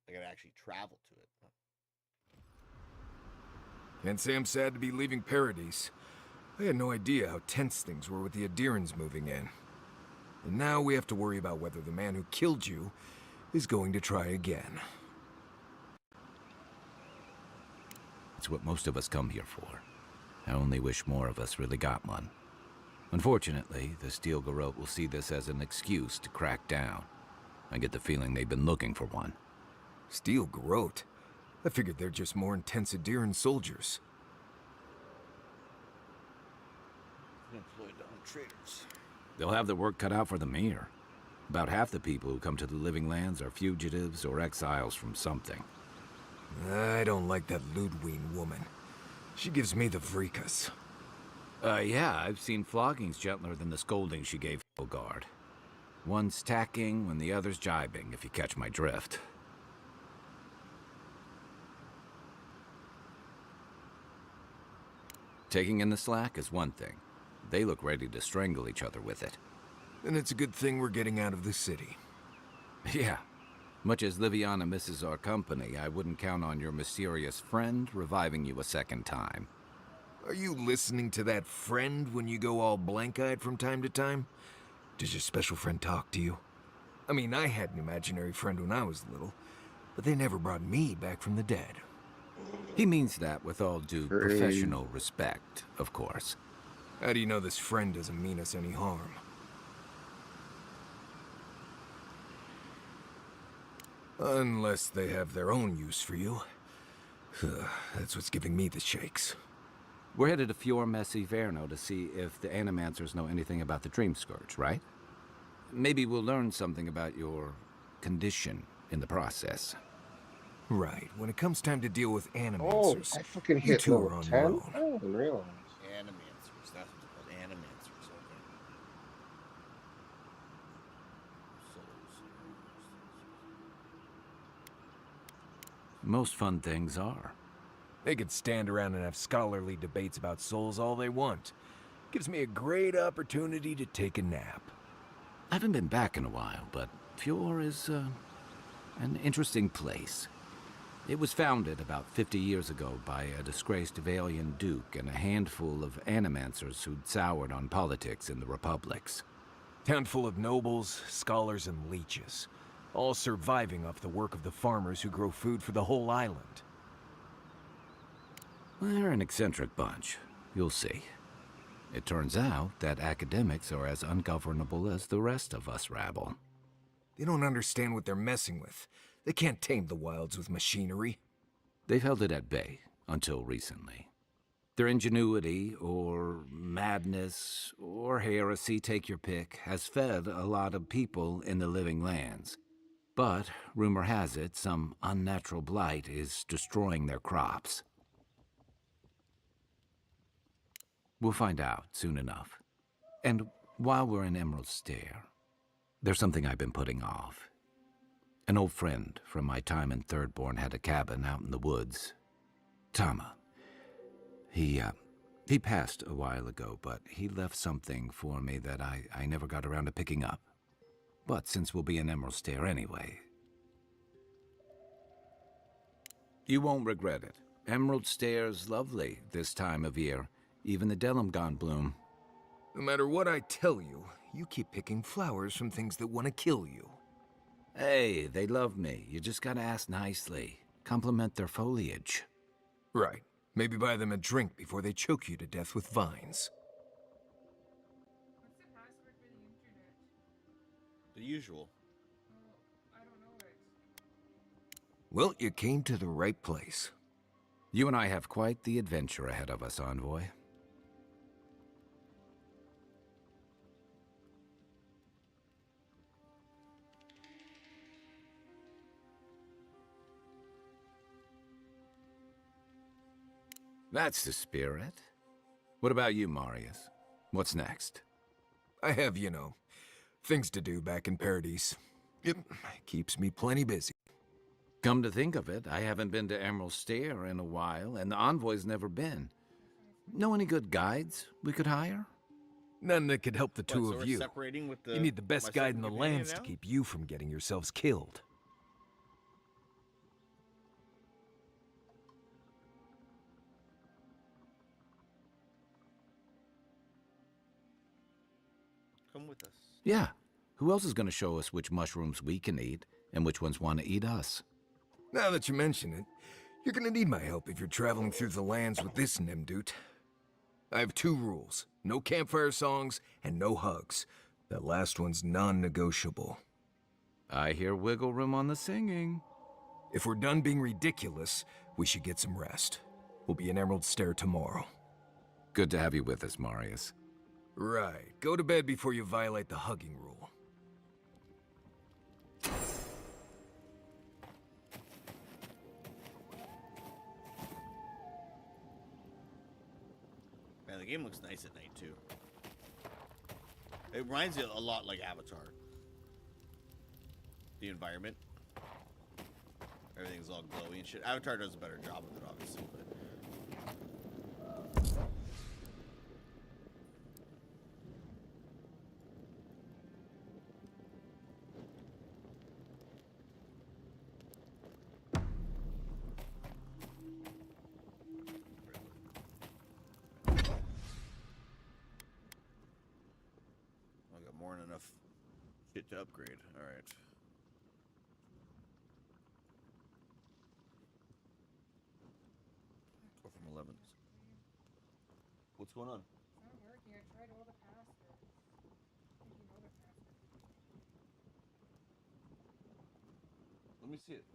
I gotta actually travel to it. Can't say I'm sad to be leaving Paradise. I had no idea how tense things were with the Adirans moving in. And now we have to worry about whether the man who killed you is going to try again. It's what most of us come here for. I only wish more of us really got one. Unfortunately, the Steel Garrote will see this as an excuse to crack down. I get the feeling they've been looking for one. Steel Garrote? I figured they're just more intense Adiran soldiers. Employed on traders. They'll have their work cut out for them here. About half the people who come to the Living Lands are fugitives or exiles from something. I don't like that Ludwig woman. She gives me the freakus. Yeah, I've seen floggings gentler than the scolding she gave Guard. One's tacking when the other's jibing, if you catch my drift. Taking in the slack is one thing. They look ready to strangle each other with it. Then it's a good thing we're getting out of the city. Yeah. Much as Liviana misses our company, I wouldn't count on your mysterious friend reviving you a second time. Are you listening to that friend when you go all blank-eyed from time to time? Does your special friend talk to you? I mean, I had an imaginary friend when I was little, but they never brought me back from the dead. He means that with all due professional respect, of course. How do you know this friend doesn't mean us any harm? Unless they have their own use for you. That's what's giving me the shakes. We're headed to Fior Messi Verno to see if the Animancers know anything about the Dream Scourge, right? Maybe we'll learn something about your condition in the process. Right. When it comes time to deal with Oh, Animancers, I fucking you hit two are level on 10? your I own. didn't even realize. Animancers. That's what they're called. Animancers. Okay. Most fun things are. They could stand around and have scholarly debates about souls all they want. Gives me a great opportunity to take a nap. I haven't been back in a while, but Fior is an interesting place. It was founded about 50 years ago by a disgraced Valian duke and a handful of animancers who'd soured on politics in the republics. Town full of nobles, scholars, and leeches, all surviving off the work of the farmers who grow food for the whole island. They're an eccentric bunch. You'll see. It turns out that academics are as ungovernable as the rest of us rabble. They don't understand what they're messing with. They can't tame the wilds with machinery. They've held it at bay until recently. Their ingenuity, or madness, or heresy, take your pick, has fed a lot of people in the Living Lands. But, rumor has it, some unnatural blight is destroying their crops. We'll find out soon enough. And while we're in Emerald Stair, there's something I've been putting off. An old friend from my time in Thirdborn had a cabin out in the woods. Tama. He passed a while ago, but he left something for me that I never got around to picking up. But since we'll be in Emerald Stair anyway... You won't regret it. Emerald Stair's lovely this time of year. Even the Delimgon bloom. No matter what I tell you, you keep picking flowers from things that want to kill you. Hey, they love me. You just gotta ask nicely. Compliment their foliage. Right. Maybe buy them a drink before they choke you to death with vines. What's the password for the internet? The usual. Oh, I don't know it. Well, you came to the right place. You and I have quite the adventure ahead of us, Envoy. That's the spirit. What about you, Marius? What's next? I have, things to do back in Paradise. Yep, keeps me plenty busy. Come to think of it, I haven't been to Emerald Stair in a while, and the Envoy's never been. Know any good guides we could hire? None that could help the two so of we're you. separating with You need the best my guide second in the companion lands to now? keep you from getting yourselves killed. Come with us. Yeah. Who else is going to show us which mushrooms we can eat, and which ones want to eat us? Now that you mention it, you're gonna need my help if you're traveling through the lands with this Nimdut. I have 2 rules. No campfire songs, and no hugs. That last one's non-negotiable. I hear wiggle room on the singing. If we're done being ridiculous, we should get some rest. We'll be in Emerald Stair tomorrow. Good to have you with us, Marius. Right. Go to bed before you violate the hugging rule. Man, the game looks nice at night too. It reminds you a lot like Avatar. The environment. Everything's all glowy and shit. Avatar does a better job of it, obviously, but... I got more than enough shit to upgrade. All right. Go from 11s. What's going on? It's not working. I tried all the passwords. I think you know the password. Let me see it.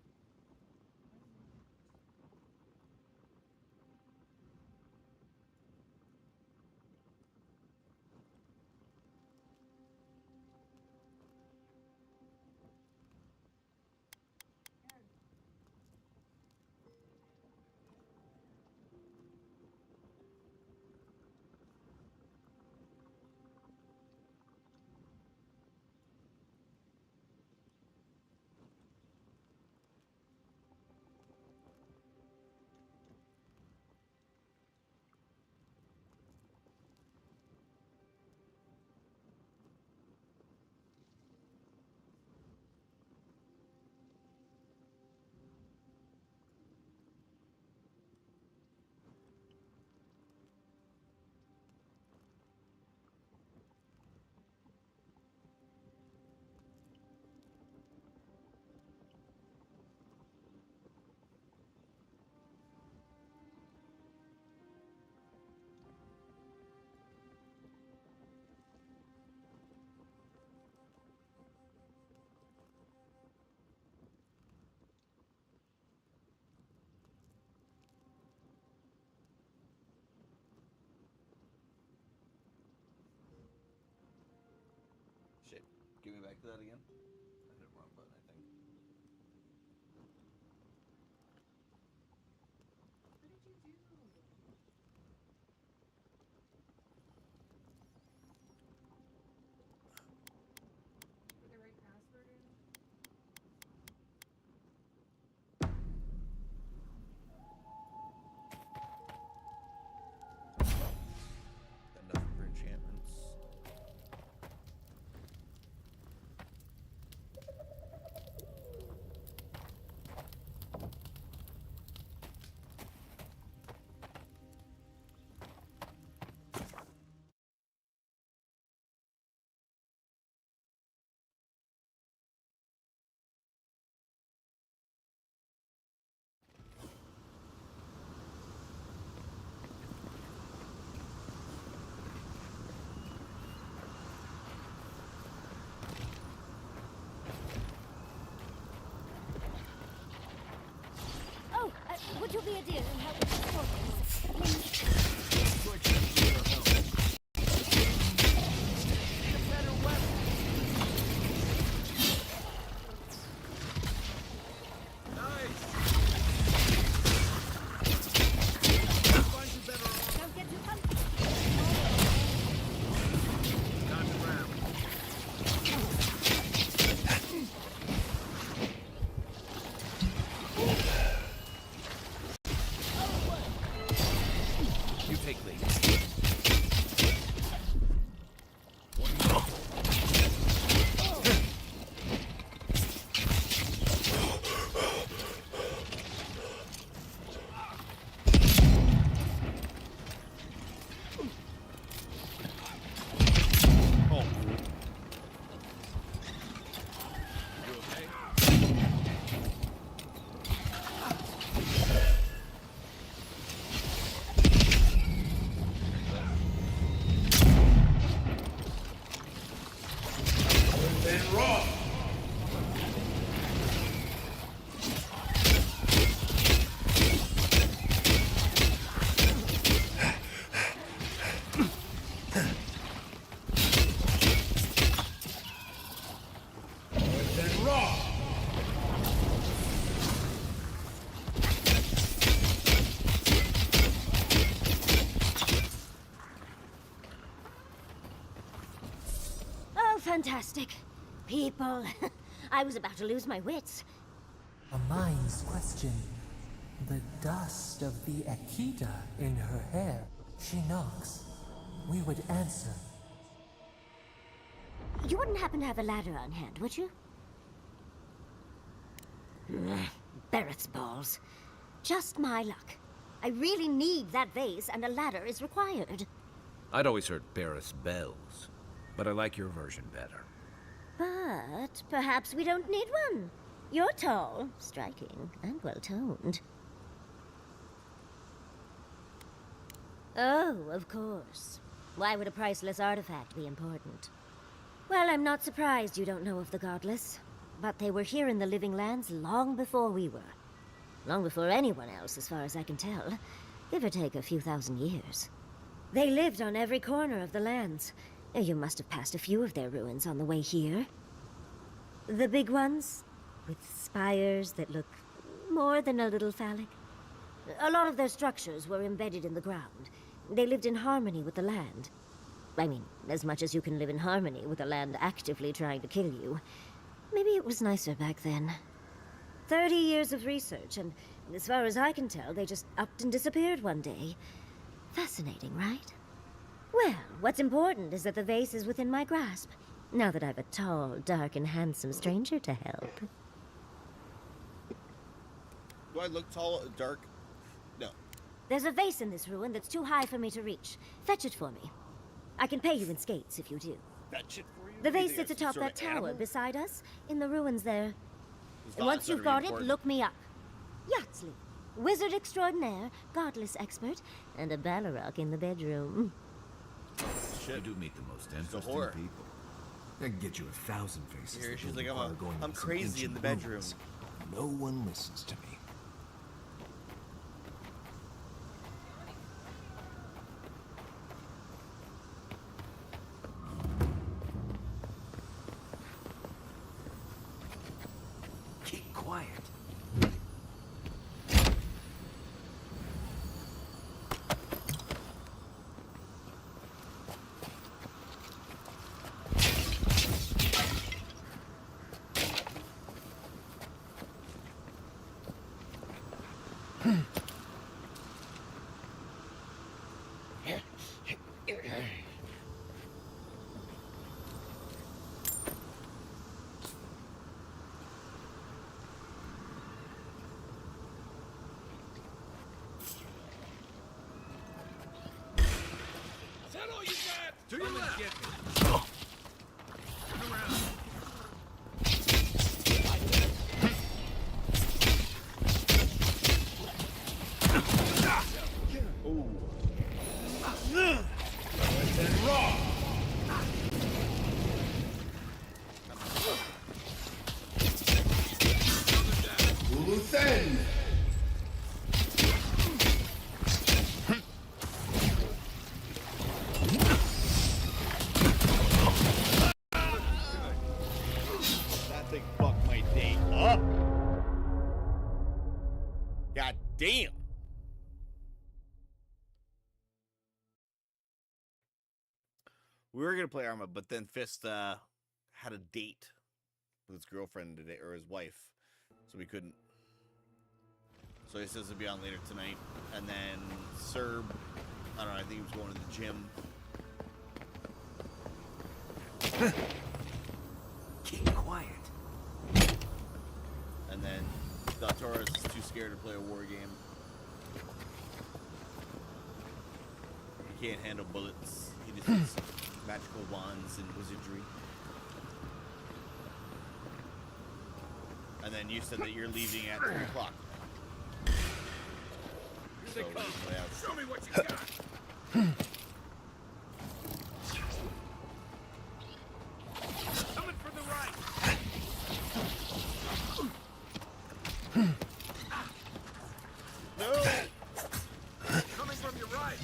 Shit. Give me back to that again. I hit the wrong button, I think. What did you do? Put the right password in? be a dear and help with the sorting. Don't get too comfy. You take lead. Then rock! Then rock! Oh, fantastic. People. I was about to lose my wits. A mind's question. The dust of the Akita in her hair. She knocks. We would answer. You wouldn't happen to have a ladder on hand, would you? Barrett's balls. Just my luck. I really need that vase, and a ladder is required. I'd always heard Barris bells, but I like your version better. But perhaps we don't need one. You're tall, striking, and well-toned. Oh, of course. Why would a priceless artifact be important? Well, I'm not surprised you don't know of the Godless. But they were here in the Living Lands long before we were. Long before anyone else, as far as I can tell. Give or take a few thousand years. They lived on every corner of the lands. You must have passed a few of their ruins on the way here. The big ones, with spires that look more than a little phallic. A lot of their structures were embedded in the ground. They lived in harmony with the land. I mean, as much as you can live in harmony with a land actively trying to kill you. Maybe it was nicer back then. 30 years of research, and as far as I can tell, they just upped and disappeared one day. Fascinating, right? Well, what's important is that the vase is within my grasp, now that I've a tall, dark, and handsome stranger to help. Do I look tall, dark? No. There's a vase in this ruin that's too high for me to reach. Fetch it for me. I can pay you in skates if you do. Fetch it for you? The What do you vase think, sits I'm atop some that sort of tower animal? beside us, in the ruins there. It's And not once you've got it, important. look me up. Yatsley, wizard extraordinaire, godless expert, and a Balrog in the bedroom. You do meet the most interesting whore. people. I can get you 1,000 faces. Here, that she's don't like, require going I'm into some crazy in ancient the bedroom. ruins. No one listens to me. Keep quiet. Is that all you got? To your left. Turn around. Then rock. Ulu Sen. Something fucked my day up. God damn. We were gonna play Arma, but then Fist had a date with his girlfriend today, or his wife, so we couldn't. So he says he'll be on later tonight. And then Serb, I don't know, I think he was going to the gym. Keep quiet. And then Daltoris is too scared to play a war game. He can't handle bullets. He just needs magical wands and wizardry. And then you said that you're leaving at 3 o'clock. Here they come. Show me what you got. Coming from the right. No. Coming from your right.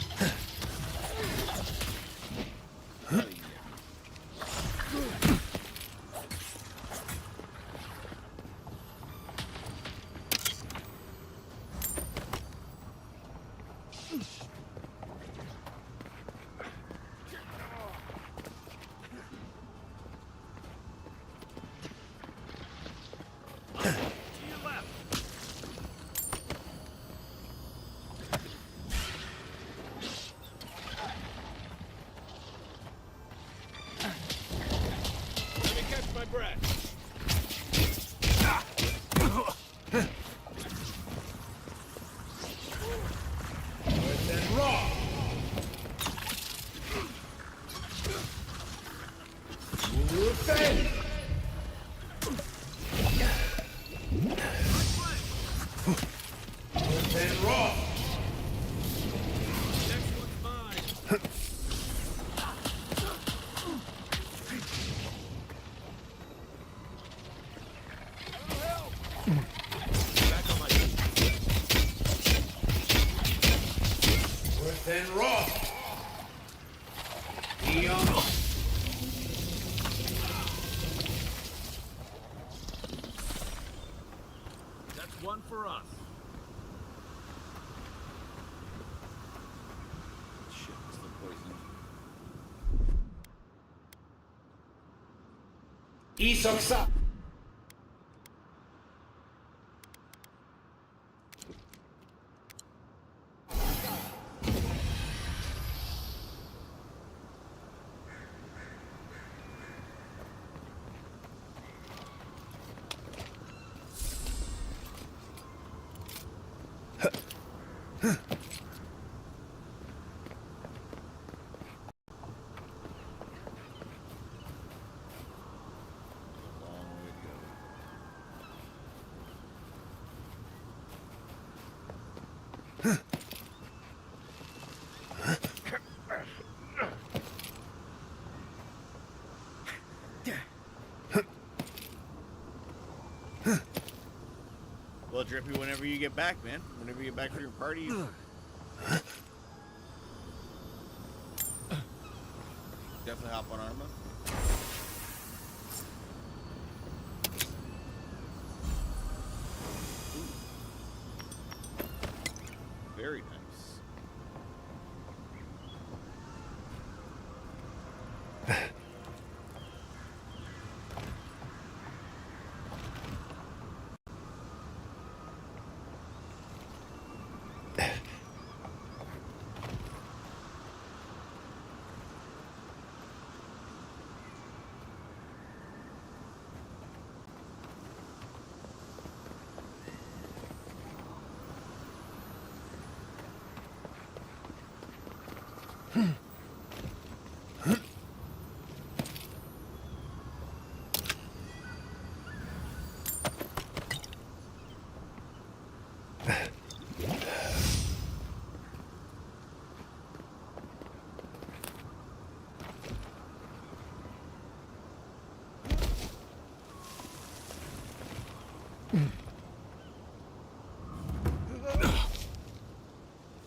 Then raw. That's one for us. Shit, it's the poison. Xbsx. Well, Drippy, whenever you get back, man. Whenever you get back from your party. Definitely hop on Arma. Ooh. Very nice.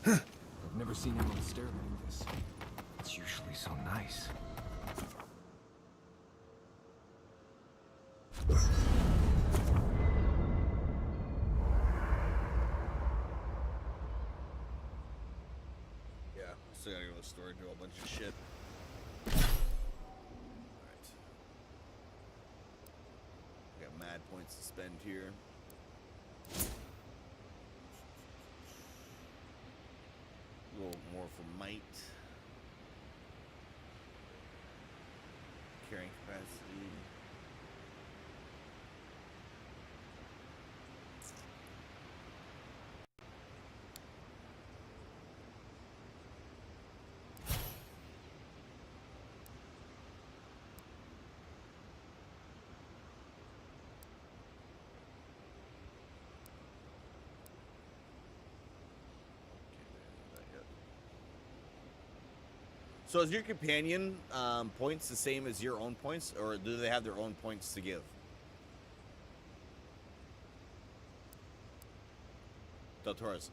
I've never seen anyone stare like this. It's usually so nice. Still gotta go to the store and do a bunch of shit. Alright. Got mad points to spend here. A little more for might. Carrying capacity. So is your companion points the same as your own points, or do they have their own points to give? Del Torres.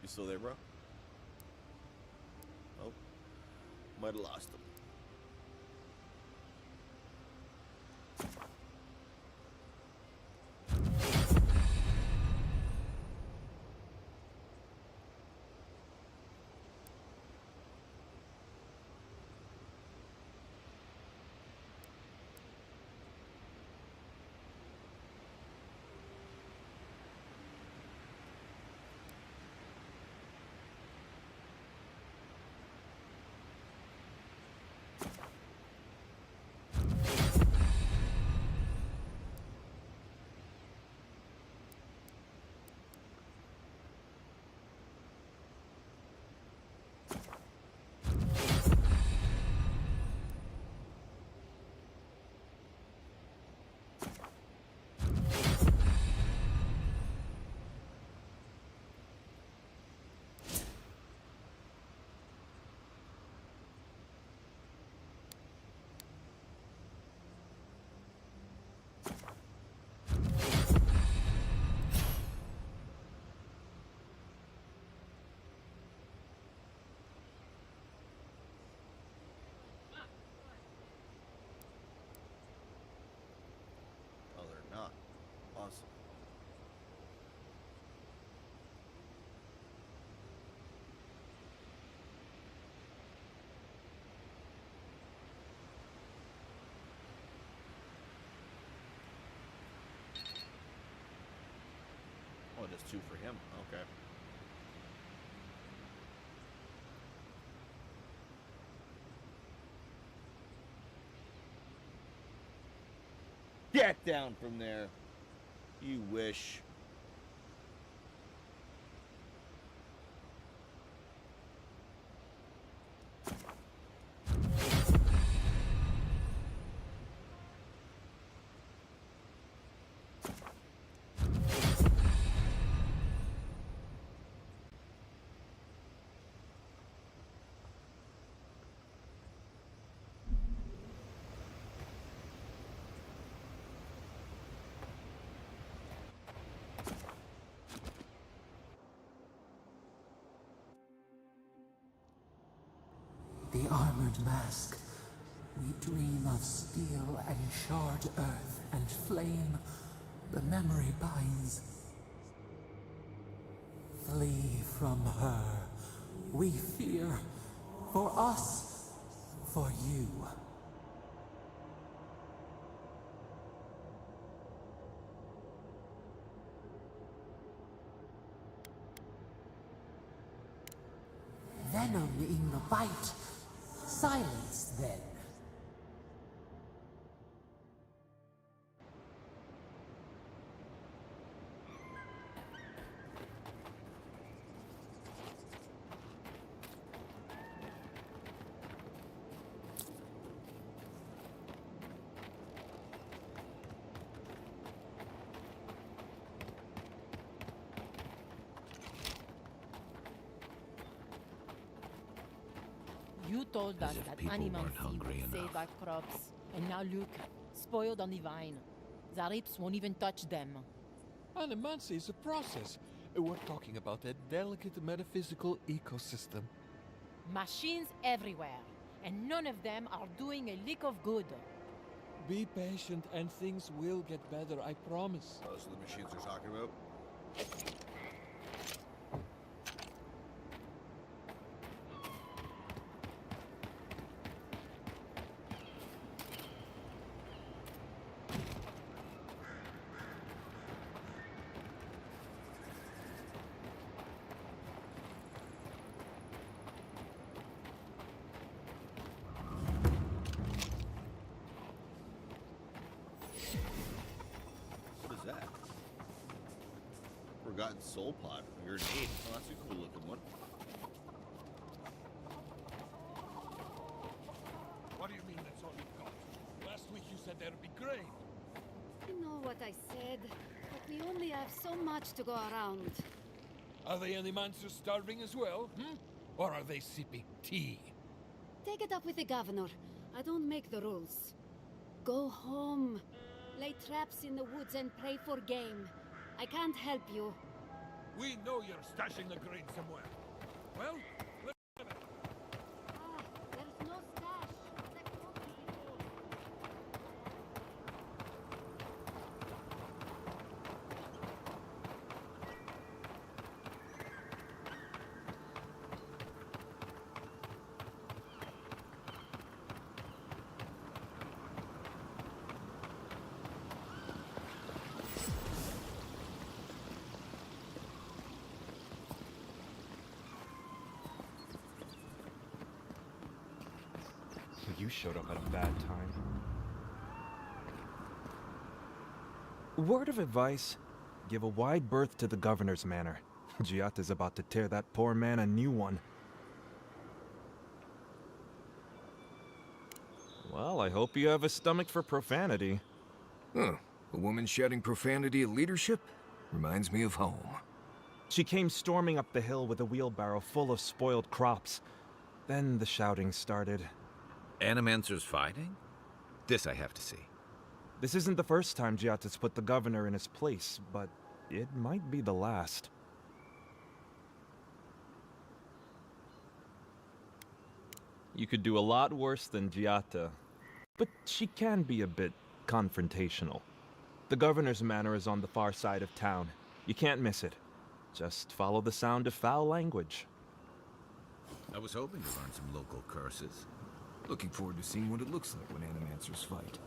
You still there, bro? Oh. Might have lost him. Not. Awesome. Oh, just 2 for him. Okay. Get down from there. You wish. The armored mask. We dream of steel and shard earth and flame. The memory binds. Flee from her. We fear. For us. For you. Venom in the bite. Silence, then. You told us that people animals weren't hungry would save enough. our crops, and now look, spoiled on the vine. The apes won't even touch them. Animancy is a process. We're talking about a delicate metaphysical ecosystem. Machines everywhere, and none of them are doing a lick of good. Be patient and things will get better, I promise. Those are the machines they're talking about. Forgotten Soul Pod. A grenade. Oh, that's a cool looking one. What do you mean that's all you've got? Last week you said there'd be grain. You know what I said, but we only have so much to go around. Are the animals starving as well, Or are they sipping tea? Take it up with the governor. I don't make the rules. Go home. Lay traps in the woods and pray for game. I can't help you. We know you're stashing the grain somewhere. Well, let's have it. There's no stash. You showed up at a bad time. Word of advice, give a wide berth to the governor's manor. Giatta's about to tear that poor man a new one. Well, I hope you have a stomach for profanity. Huh. A woman shouting profanity at leadership? Reminds me of home. She came storming up the hill with a wheelbarrow full of spoiled crops. Then the shouting started. Animancers fighting? This I have to see. This isn't the first time Giatta's put the governor in his place, but it might be the last. You could do a lot worse than Giatta, but she can be a bit confrontational. The governor's manor is on the far side of town. You can't miss it. Just follow the sound of foul language. I was hoping to learn some local curses. Looking forward to seeing what it looks like when animancers fight.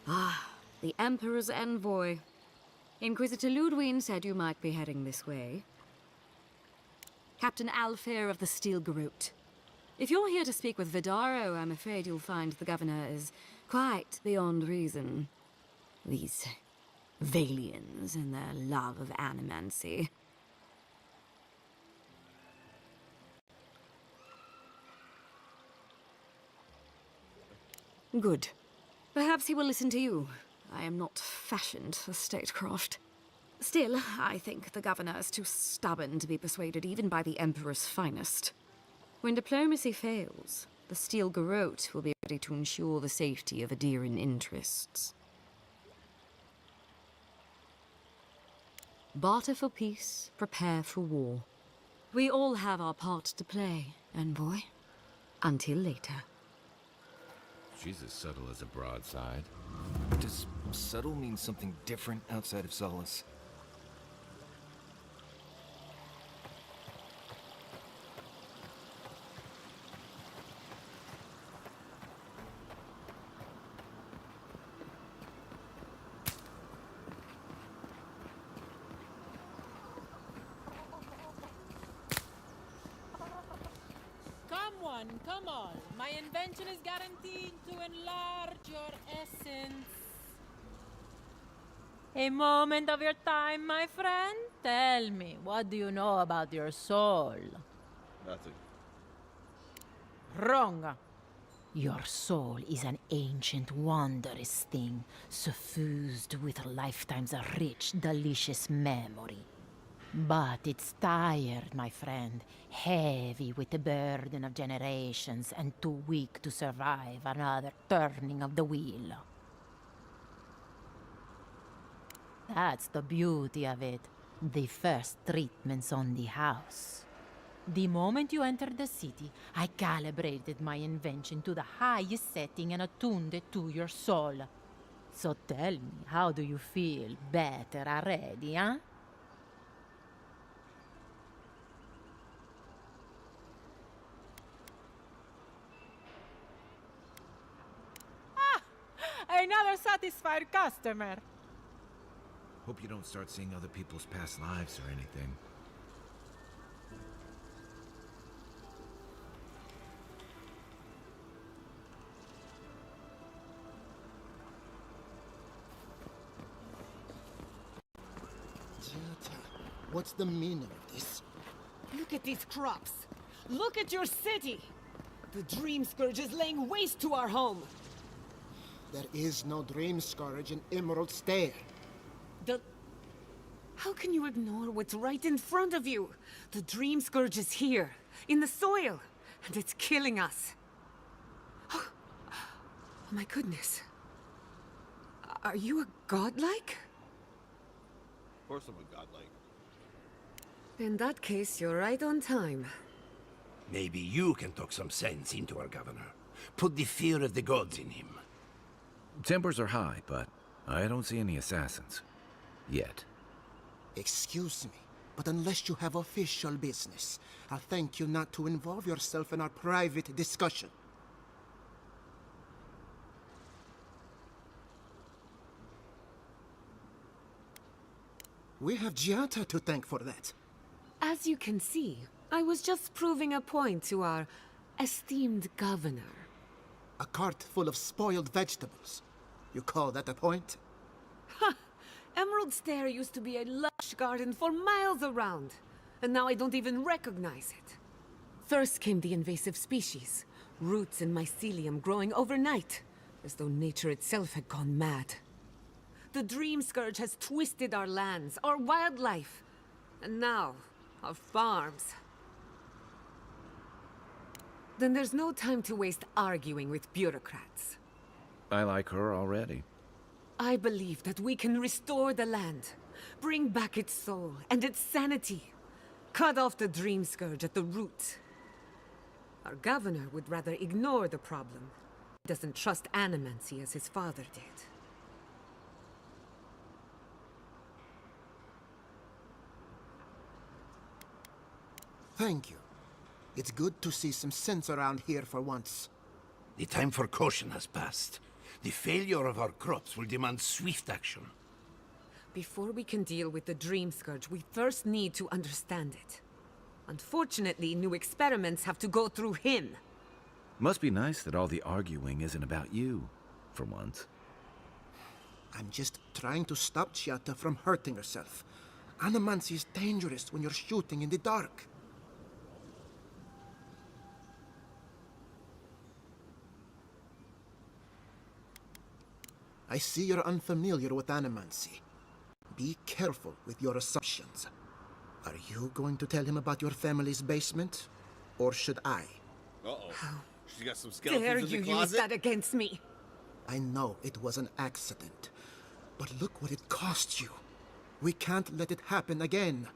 Ah, the Emperor's envoy. Inquisitor Ludwine said you might be heading this way. Captain Alfair of the Steel Garrote. If you're here to speak with Vidaro, I'm afraid you'll find the governor is quite beyond reason. These Valians and their love of animancy. Good. Perhaps he will listen to you. I am not fashioned for statecraft. Still, I think the governor is too stubborn to be persuaded even by the Emperor's finest. When diplomacy fails, the Steel Garrote will be ready to ensure the safety of Adiran interests. Barter for peace, prepare for war. We all have our part to play, envoy. Until later. She's as subtle as a broadside. Does subtle mean something different outside of Solace? Come on. My invention is guaranteed to enlarge your essence. A moment of your time, my friend. Tell me, what do you know about your soul? Nothing. Wrong. Your soul is an ancient, wondrous thing, suffused with lifetimes of rich, delicious memory. But it's tired, my friend, heavy with the burden of generations and too weak to survive another turning of the wheel. That's the beauty of it, the first treatments on the house. The moment you entered the city, I calibrated my invention to the highest setting and attuned it to your soul. So tell me, how do you feel? Better already, huh? a satisfied customer. Hope you don't start seeing other people's past lives or anything. What's the meaning of this? Look at these crops. Look at your city. The Dream Scourge is laying waste to our home. There is no Dream Scourge in Emerald Stair. How can you ignore what's right in front of you? The Dream Scourge is here, in the soil, and it's killing us. Oh my goodness. Are you a godlike? Of course I'm a godlike. In that case, you're right on time. Maybe you can talk some sense into our governor. Put the fear of the gods in him. Tempers are high, but I don't see any assassins. Yet. Excuse me, but unless you have official business, I'll thank you not to involve yourself in our private discussion. We have Giata to thank for that. As you can see, I was just proving a point to our esteemed governor. A cart full of spoiled vegetables. You call that a point? Ha! Emerald Stair used to be a lush garden for miles around, and now I don't even recognize it. First came the invasive species, roots and mycelium growing overnight, as though nature itself had gone mad. The Dream Scourge has twisted our lands, our wildlife, and now, our farms. Then there's no time to waste arguing with bureaucrats. I like her already. I believe that we can restore the land, bring back its soul and its sanity, cut off the Dream Scourge at the root. Our governor would rather ignore the problem. He doesn't trust animancy as his father did. Thank you. It's good to see some sense around here for once. The time for caution has passed. The failure of our crops will demand swift action. Before we can deal with the Dream Scourge, we first need to understand it. Unfortunately, new experiments have to go through him. Must be nice that all the arguing isn't about you, for once. I'm just trying to stop Chiata from hurting herself. Animancy is dangerous when you're shooting in the dark. I see you're unfamiliar with animancy. Be careful with your assumptions. Are you going to tell him about your family's basement? Or should I? Uh-oh. She's got some skeletons Dare in the you closet. use that against me? I know it was an accident. But look what it cost you. We can't let it happen again.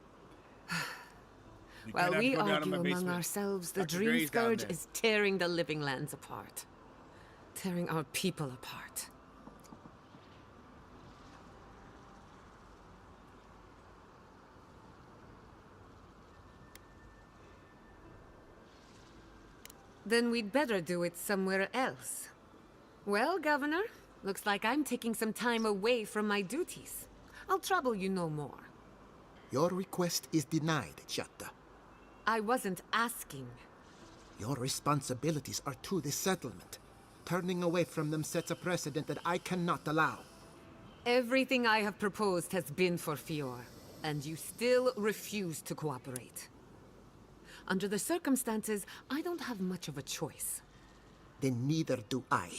While we argue among ourselves, the Dream Scourge is tearing the living lands apart. Tearing our people apart. Then we'd better do it somewhere else. Well, Governor, looks like I'm taking some time away from my duties. I'll trouble you no more. Your request is denied, Chiata. I wasn't asking. Your responsibilities are to the settlement. Turning away from them sets a precedent that I cannot allow. Everything I have proposed has been for Fior, and you still refuse to cooperate. Under the circumstances, I don't have much of a choice. Then neither do I.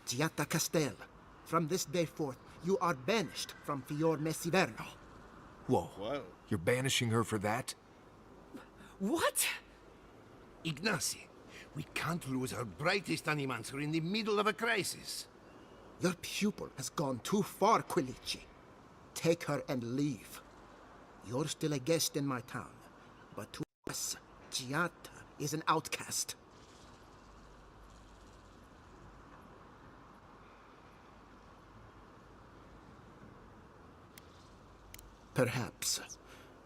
Giata Castel, from this day forth, you are banished from Fior Messiverno. Whoa. Whoa. You're banishing her for that? What? Ignacy, we can't lose our brightest animancer in the middle of a crisis. Your pupil has gone too far, Quilici. Take her and leave. You're still a guest in my town, but to us, Giata is an outcast. Perhaps.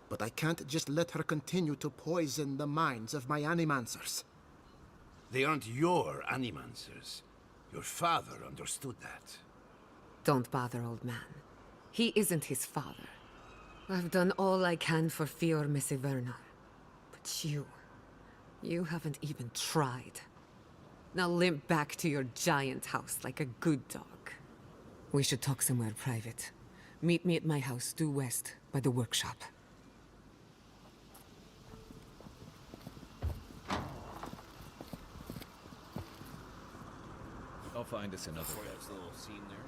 But I can't just let her continue to poison the minds of my animancers. They aren't your animancers. Your father understood that. Don't bother, old man. He isn't his father. I've done all I can for Fior Mesiverno. But you haven't even tried. Now limp back to your giant house like a good dog. We should talk somewhere private. Meet me at my house due west, by the workshop. I'll find us another. There's a little scene there.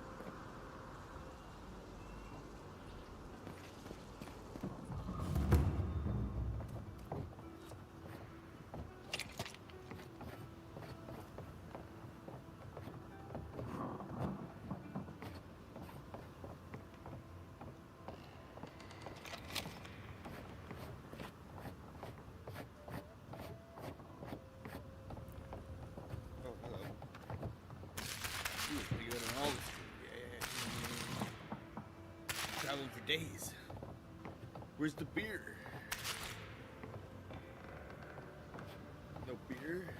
Traveling for days. Where's the beer? No beer?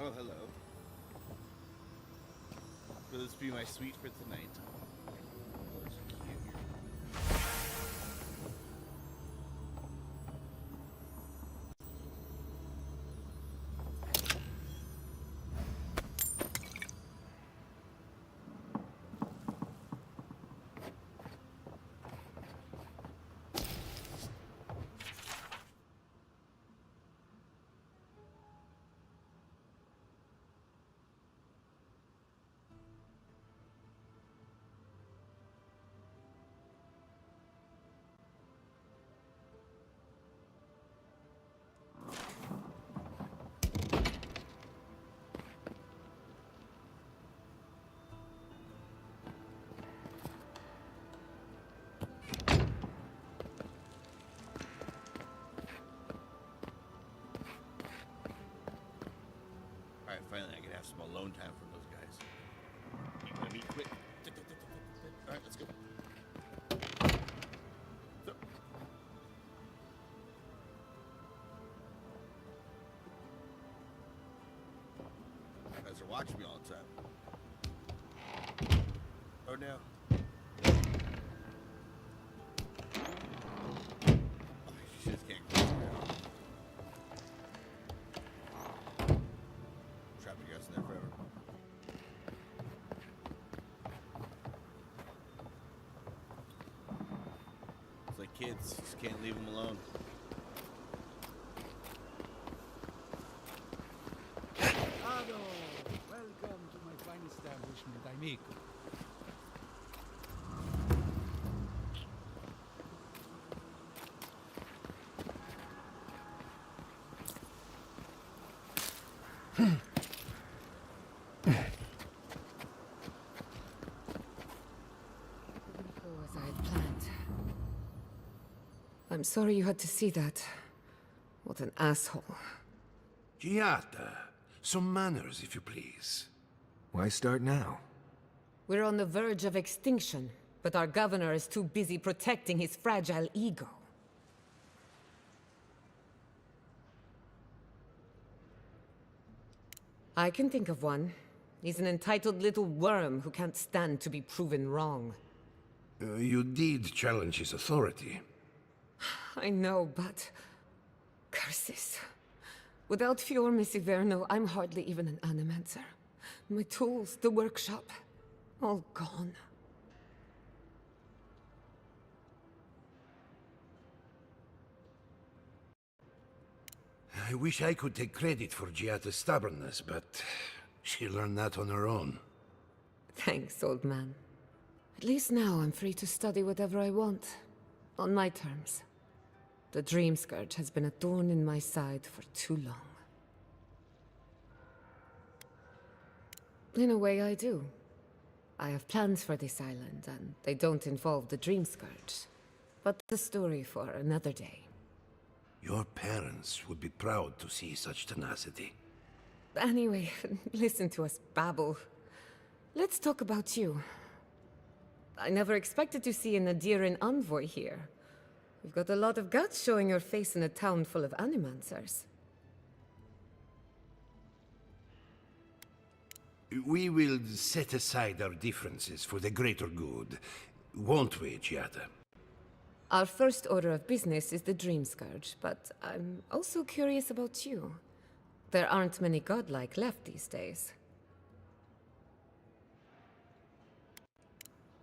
Oh, hello. Will this be my suite for tonight? Alright, finally I can have some alone time from those guys. You gotta be quick. Alright, let's go. So. You guys are watching me all the time. Oh no. Oh, she just can't close it down. Trapping you guys in there forever. It's like kids, just can't leave them alone. Hello, welcome to my fine establishment, amigo. As I had planned. I'm sorry you had to see that. What an asshole. Giata, some manners, if you please. Why start now? We're on the verge of extinction, but our governor is too busy protecting his fragile ego. I can think of one. He's an entitled little worm who can't stand to be proven wrong. You did challenge his authority. I know, but... curses. Without Fior Mesiverno, I'm hardly even an animancer. My tools, the workshop, all gone. I wish I could take credit for Giata's stubbornness, but she learned that on her own. Thanks, old man. At least now I'm free to study whatever I want. On my terms. The Dream Scourge has been a thorn in my side for too long. In a way, I do. I have plans for this island, and they don't involve the Dream Scourge. But the story for another day. Your parents would be proud to see such tenacity. Anyway, listen to us babble. Let's talk about you. I never expected to see an Nadiran envoy here. You've got a lot of guts showing your face in a town full of animancers. We will set aside our differences for the greater good, won't we, Giada? Our first order of business is the Dream Scourge, but I'm also curious about you. There aren't many godlike left these days.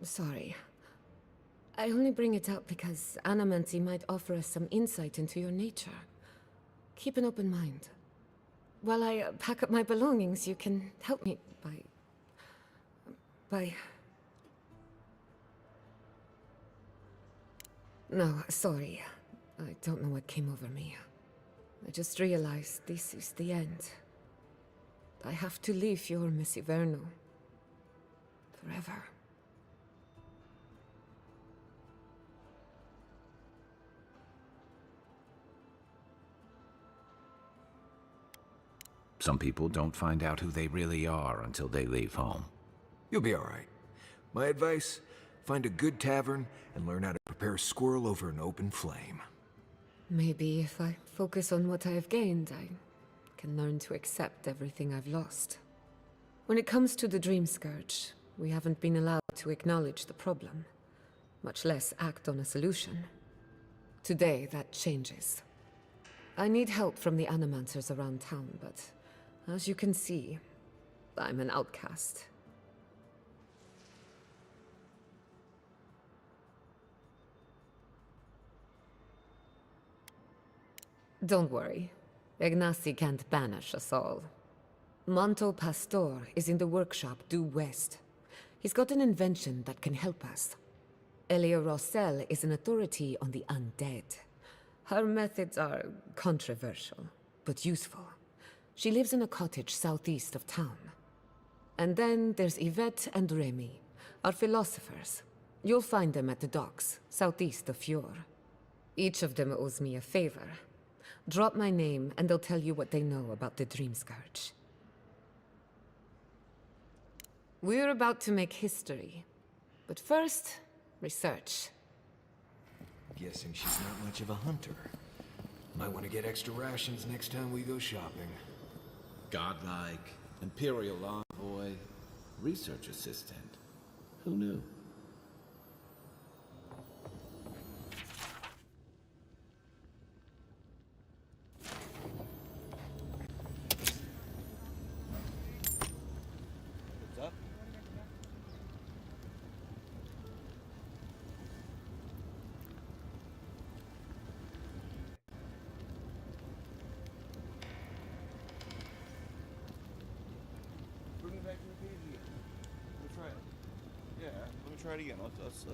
Sorry. I only bring it up because Animancy might offer us some insight into your nature. Keep an open mind. While I pack up my belongings, you can help me by... No, sorry. I don't know what came over me. I just realized this is the end. I have to leave your Messiverno. Forever. Some people don't find out who they really are until they leave home. You'll be all right. My advice, find a good tavern and learn how to prepare a squirrel over an open flame. Maybe if I focus on what I have gained, I can learn to accept everything I've lost. When it comes to the Dream Scourge, we haven't been allowed to acknowledge the problem, much less act on a solution. Today, that changes. I need help from the Animancers around town, but as you can see, I'm an outcast. Don't worry. Ignacy can't banish us all. Monto Pastor is in the workshop due west. He's got an invention that can help us. Elia Rossell is an authority on the undead. Her methods are controversial, but useful. She lives in a cottage southeast of town. And then there's Yvette and Remy, our philosophers. You'll find them at the docks, southeast of Fjord. Each of them owes me a favor. Drop my name, and they'll tell you what they know about the Dream Scourge. We're about to make history. But first, research. Guessing she's not much of a hunter. Might want to get extra rations next time we go shopping. Godlike, Imperial envoy, research assistant. Who knew? What's up? Bring me back to the page again. Let me try it. Yeah, let me try it again. Let's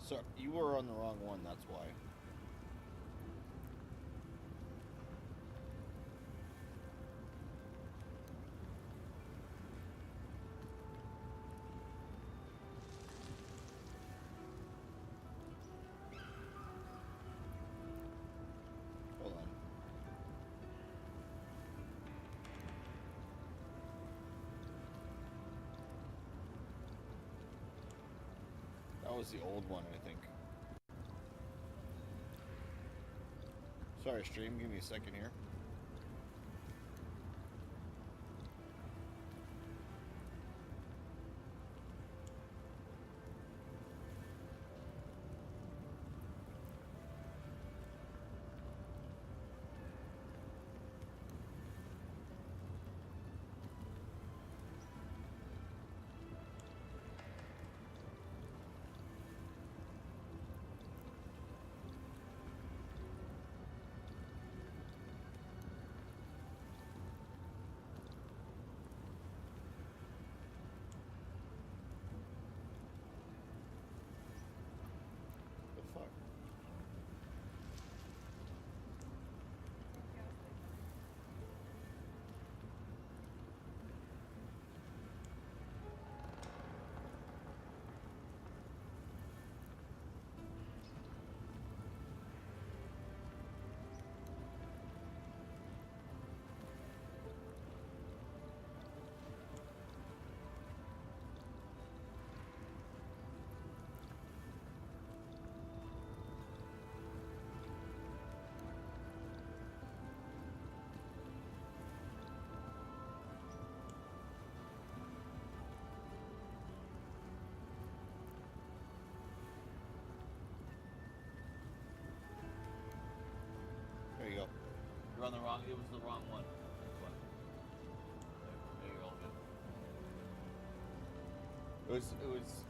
So you were on the wrong one, that's why. Hold on. That was the old one, I think. Sorry, stream, give me a second here. There you go. You're on the wrong. It was the wrong one. That's why. There you go. Good. It was.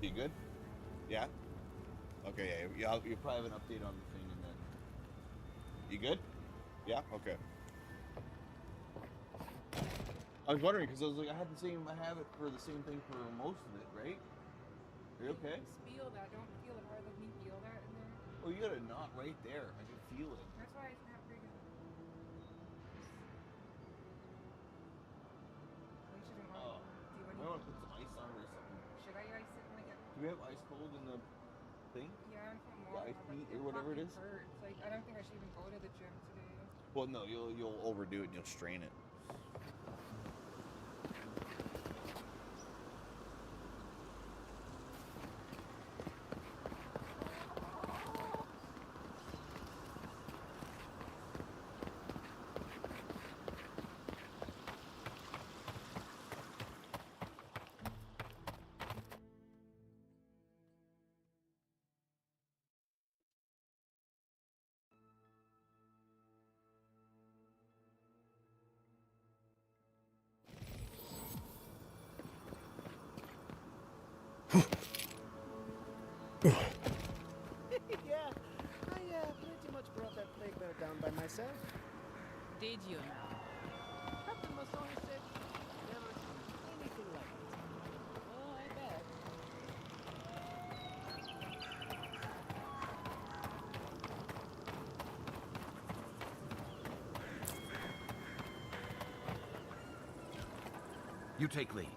You good? Yeah. Okay. Yeah. You probably have an update on the thing, and then. You good? Yeah. Okay. I was wondering because I was like, I have it for the same thing for most of it, right? Are you okay? Feel that. Don't feel it hard. Let me feel that in there. Oh, you got a knot right there. I can feel it. That's why it's not pretty good. Oh. You might want to put some ice on it or something. Should I ice it when I get? Do we have ice cold in the thing? Yeah, I'm from The ice heat or whatever it is. Hurts. Like I don't think I should even go to the gym today. Well, no, you'll overdo it and you'll strain it. Yeah, I pretty much brought that plague bear down by myself. Did you now? Captain Masson said never seen anything like it. Oh, I bet. You take lead.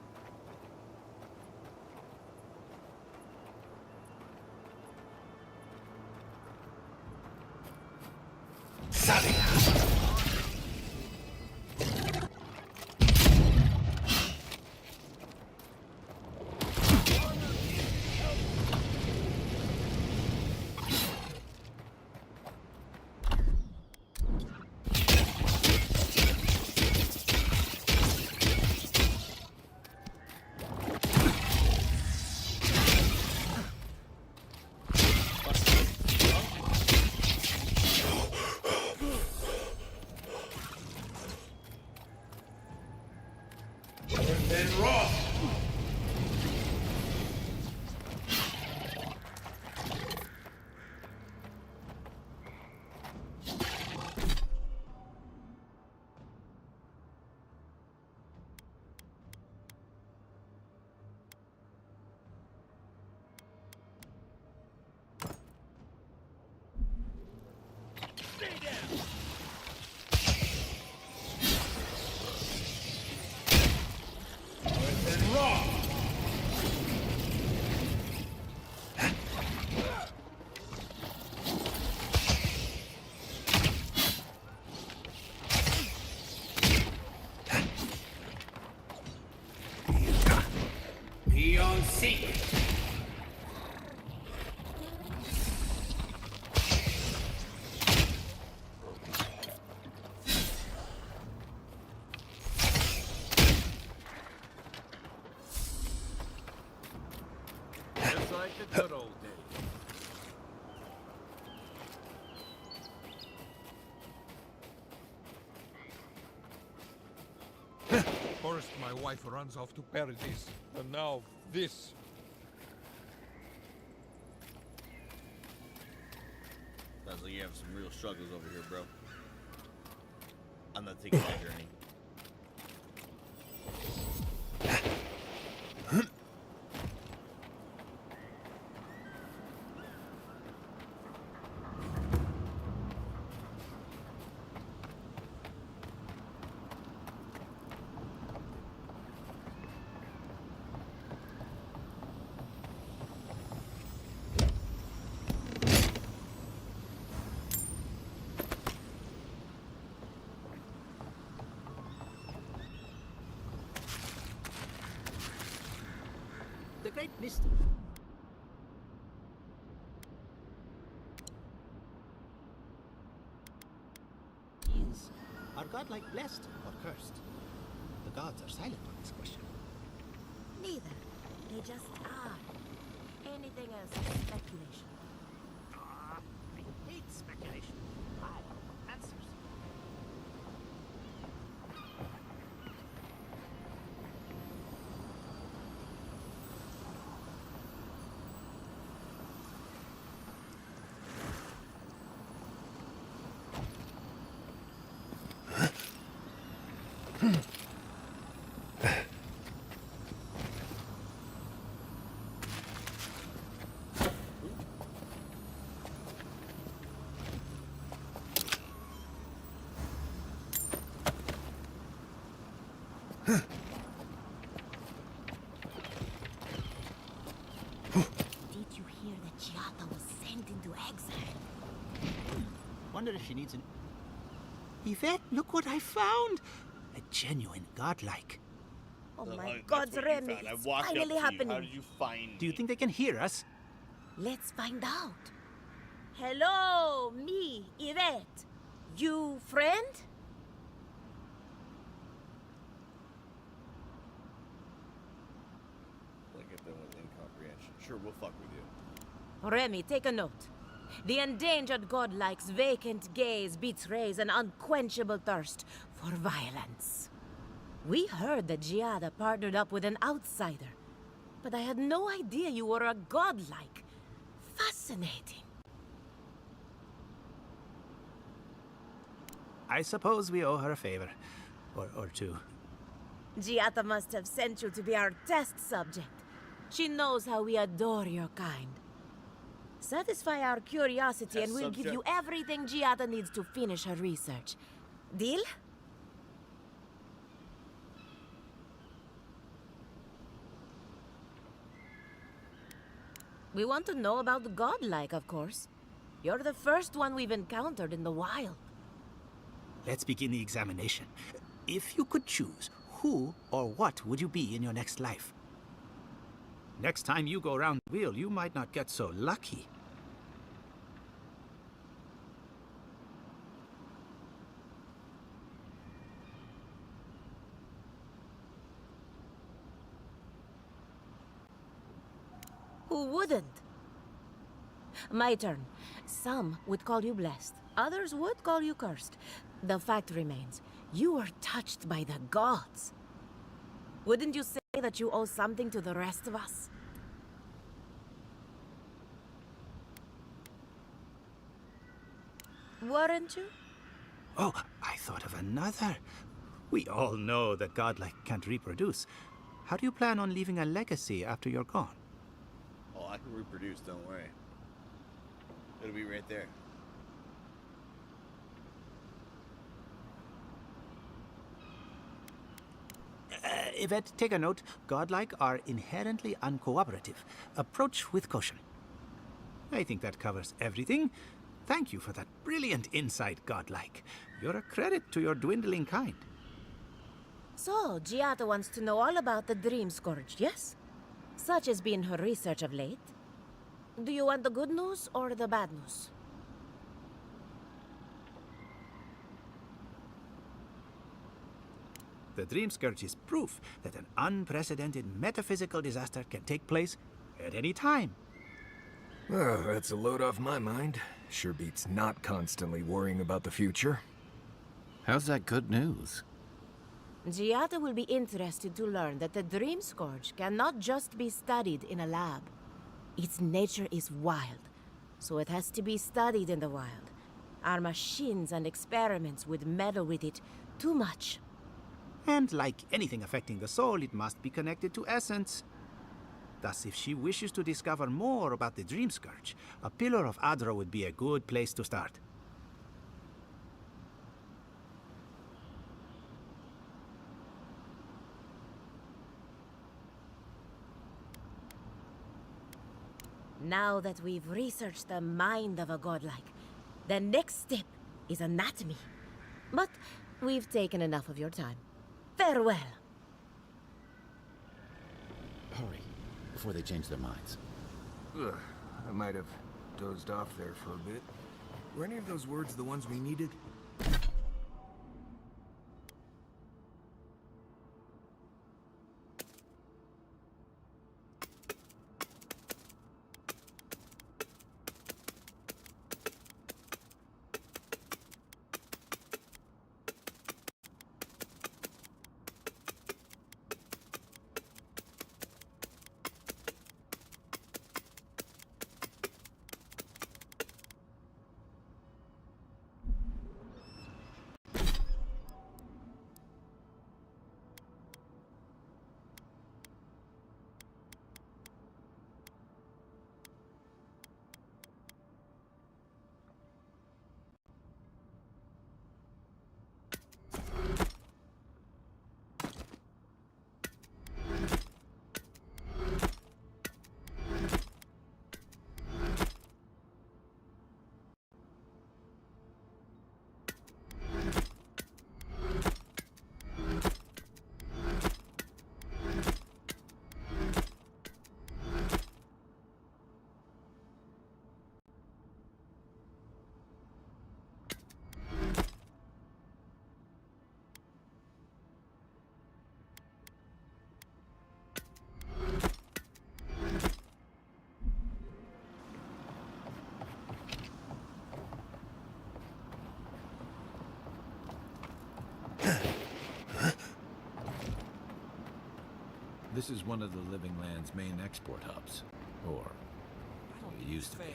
seek. Just like the good old days. First, my wife runs off to paradise, and now this. Sounds like you have some real struggles over here, bro. I'm not taking that journey. The great mystery. Is, are godlike blessed or cursed? The gods are silent on this question. Neither. They just are. Anything else is speculation. I hate speculation. I want answers. Did you hear that Giata was sent into exile? Wonder if she needs an... Yvette, look what I found! A genuine godlike. Oh Look, my that's God, what you Remy, found. I it's walked up finally to you. happening. How did you find Do you think they can hear us? Let's find out. Hello, me, Yvette. You friend? Like at them with incomprehension. Sure, we'll fuck with you. Remy, take a note. The endangered godlike's vacant gaze betrays an unquenchable thirst for violence. We heard that Giada partnered up with an outsider, but I had no idea you were a godlike. Fascinating. I suppose we owe her a favor. Or two. Giata must have sent you to be our test subject. She knows how we adore your kind. Satisfy our curiosity and we'll give you everything Giata needs to finish her research. Deal? We want to know about the godlike, of course. You're the first one we've encountered in the wild. Let's begin the examination. If you could choose, who or what would you be in your next life? Next time you go around the wheel, you might not get so lucky. Who wouldn't? My turn. Some would call you blessed. Others would call you cursed. The fact remains, you were touched by the gods. Wouldn't you say that you owe something to the rest of us? Weren't you? Oh, I thought of another. We all know that godlike can't reproduce. How do you plan on leaving a legacy after you're gone? Oh, I can reproduce, don't worry. It'll be right there. Yvette, take a note. Godlike are inherently uncooperative. Approach with caution. I think that covers everything. Thank you for that brilliant insight, Godlike. You're a credit to your dwindling kind. So, Giata wants to know all about the Dream Scourge, yes? Such has been her research of late. Do you want the good news or the bad news? The Dream Scourge is proof that an unprecedented metaphysical disaster can take place at any time. Well, that's a load off my mind. Sure beats not constantly worrying about the future. How's that good news? Giada will be interested to learn that the Dream Scourge cannot just be studied in a lab. Its nature is wild, so it has to be studied in the wild. Our machines and experiments would meddle with it too much. And like anything affecting the soul, it must be connected to essence. Thus, if she wishes to discover more about the Dream Scourge, a Pillar of Adra would be a good place to start. Now that we've researched the mind of a godlike, the next step is anatomy. But we've taken enough of your time. Farewell. Hurry, before they change their minds. Ugh, I might have dozed off there for a bit. Were any of those words the ones we needed? This is one of the Living Land's main export hubs. Or, it used to be. I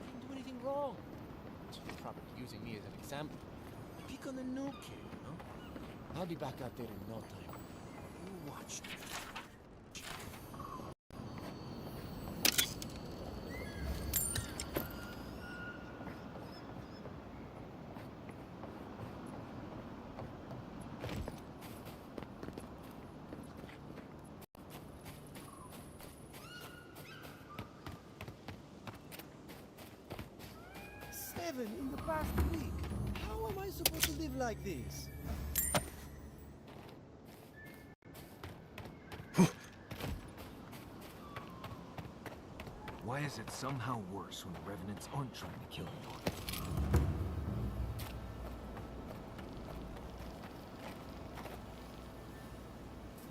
didn't do anything wrong. You're probably using me as an example. Pick on the new kid, you know? I'll be back out there in no time. You watch. Seven in the past week. How am I supposed to live like this? Why is it somehow worse when the Revenants aren't trying to kill anyone?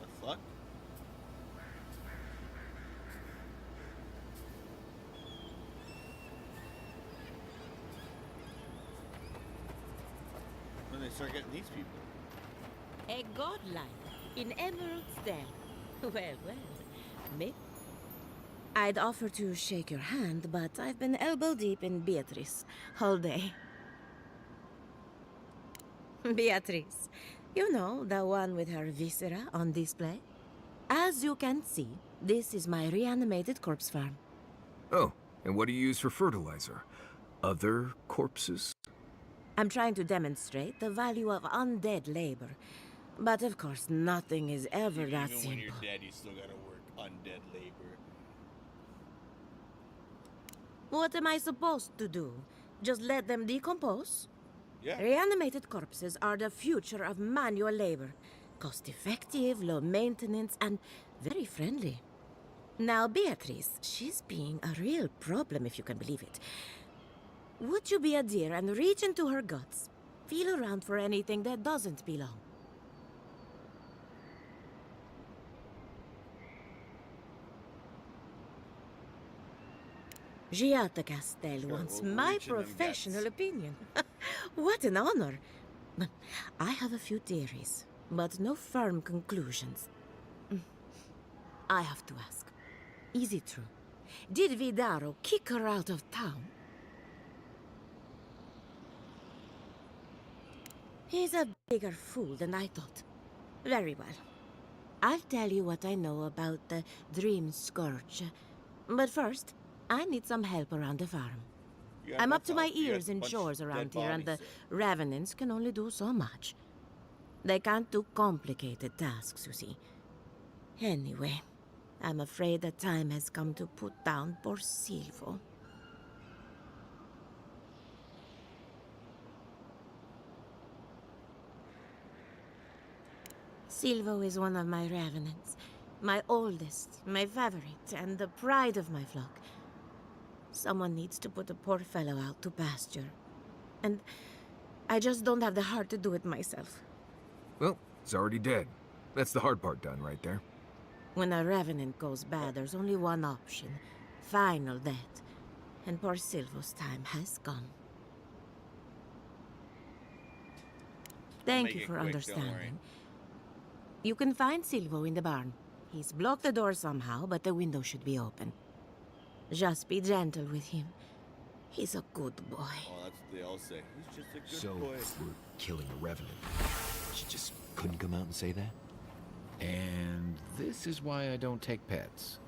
The fuck? When they start getting these people. A godlike in Emerald's Den. Well, well. Me? I'd offer to shake your hand, but I've been elbow deep in Beatrice all day. Beatrice. You know, the one with her viscera on display? As you can see, this is my reanimated corpse farm. Oh, and what do you use for fertilizer? Other corpses? I'm trying to demonstrate the value of undead labor. But of course, nothing is ever that Even simple. when you're dead, you still gotta work undead labor. What am I supposed to do? Just let them decompose? Yeah. Reanimated corpses are the future of manual labor. Cost-effective, low maintenance, and very friendly. Now, Beatrice, she's being a real problem, if you can believe it. Would you be a dear and reach into her guts? Feel around for anything that doesn't belong. Giata Castel wants my professional opinion. What an honor. I have a few theories, but no firm conclusions. I have to ask, is it true? Did Vidaro kick her out of town? He's a bigger fool than I thought. Very well. I'll tell you what I know about the Dream Scourge. But first, I need some help around the farm. I'm up to my ears in chores around here, and the Revenants can only do so much. They can't do complicated tasks, you see. Anyway, I'm afraid the time has come to put down poor Silvo. Silvo is one of my Revenants. My oldest, my favorite, and the pride of my flock. Someone needs to put the poor fellow out to pasture. And I just don't have the heart to do it myself. Well, it's already dead. That's the hard part done right there. When a Revenant goes bad, there's only one option. Final death. And poor Silvo's time has come. Thank you for understanding. You can find Silvo in the barn. He's blocked the door somehow, but the window should be open. Just be gentle with him. He's a good boy. Oh, that's what they all say. He's just a good So, boy. we're killing a Revenant. She just couldn't come out and say that? And this is why I don't take pets.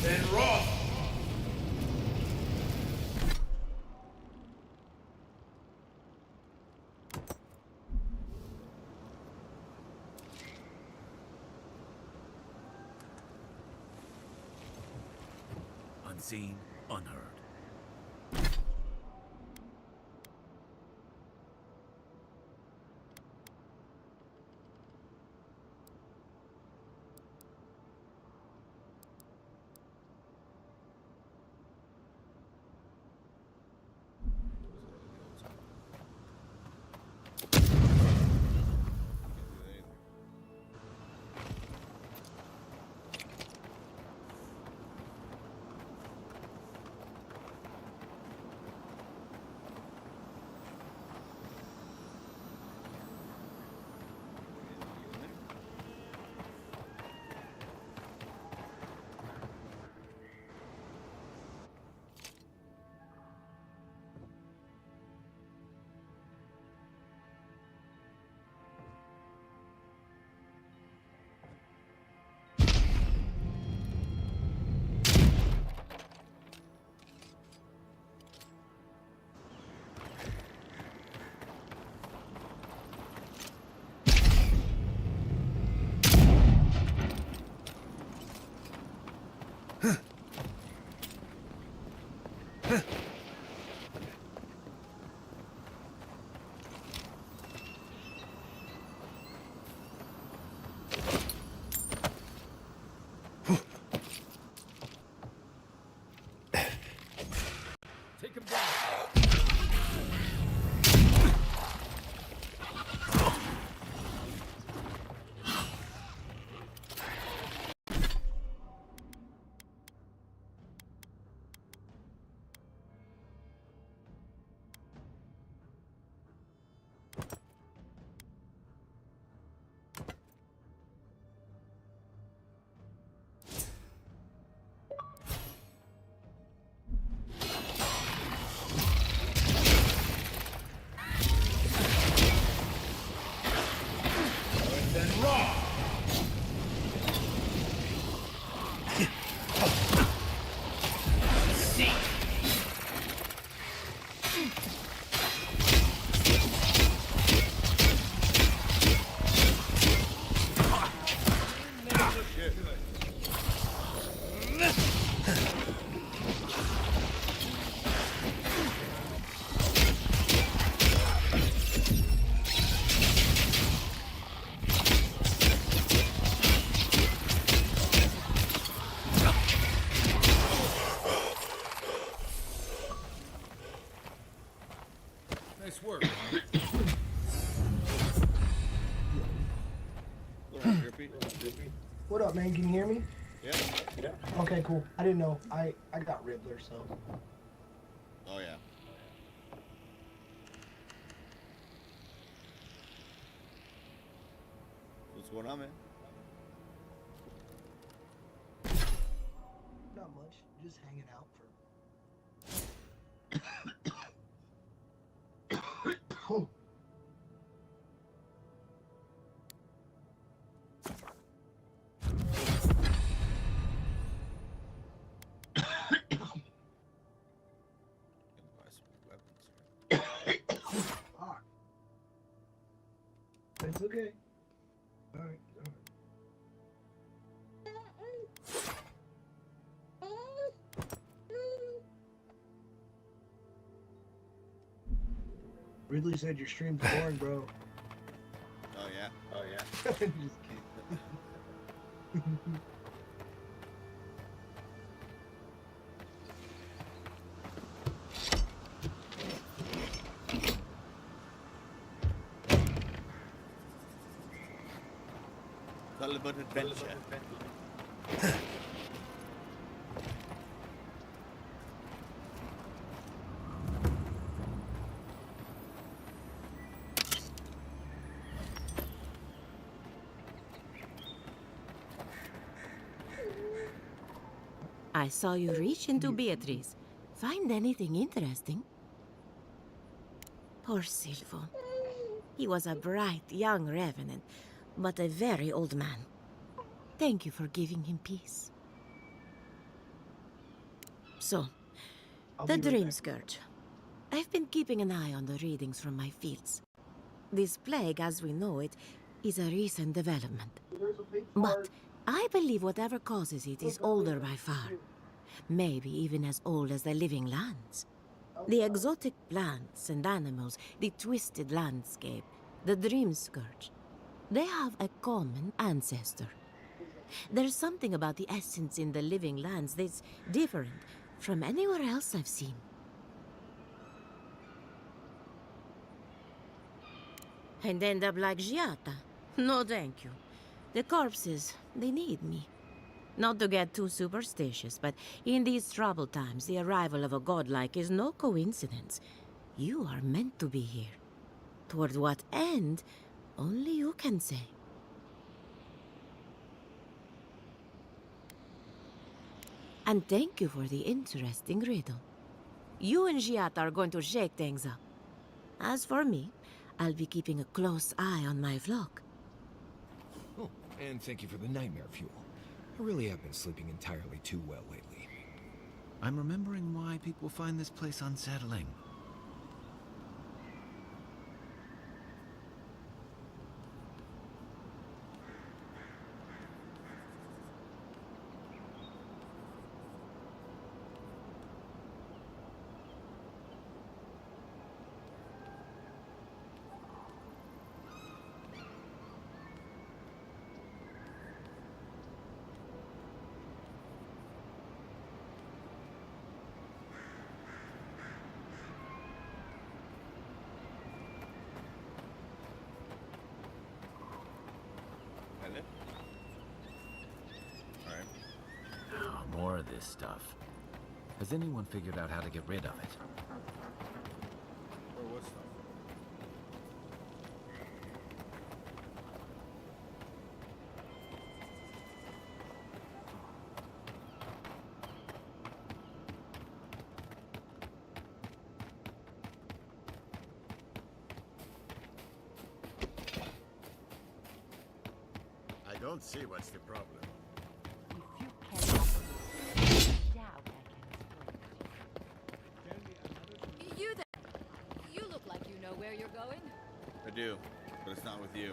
Then Roth! Unseen, unheard. Take him down. See. Nice work. What up, man? Can you hear me? Yeah. Okay, cool. I didn't know. I got Riddler, so. Oh yeah. What's going on, man? Not much. Just hanging out for. Oh. Fuck. It's okay. Alright, Ridley said your stream's boring, bro. Oh yeah. Oh yeah. Just kidding. It's all about adventure. I saw you reach into Beatrice. Find anything interesting? Poor Silvo. He was a bright young revenant, but a very old man. Thank you for giving him peace. So, the Dream Scourge. I've been keeping an eye on the readings from my fields. This plague, as we know it, is a recent development. But I believe whatever causes it is older by far. Maybe even as old as the living lands. The exotic plants and animals, the twisted landscape, the Dream Scourge. They have a common ancestor. There's something about the essence in the living lands that's different from anywhere else I've seen. And end up like Giata? No, thank you. The corpses, they need me. Not to get too superstitious, but in these troubled times, the arrival of a godlike is no coincidence. You are meant to be here. Toward what end, only you can say. And thank you for the interesting riddle. You and Giata are going to shake things up. As for me, I'll be keeping a close eye on my flock. Oh, and thank you for the nightmare fuel. I really have been sleeping entirely too well lately. I'm remembering why people find this place unsettling. More of this stuff. Has anyone figured out how to get rid of it? Or what stuff? I don't see what's the problem. If you cannot do, but it's not with you.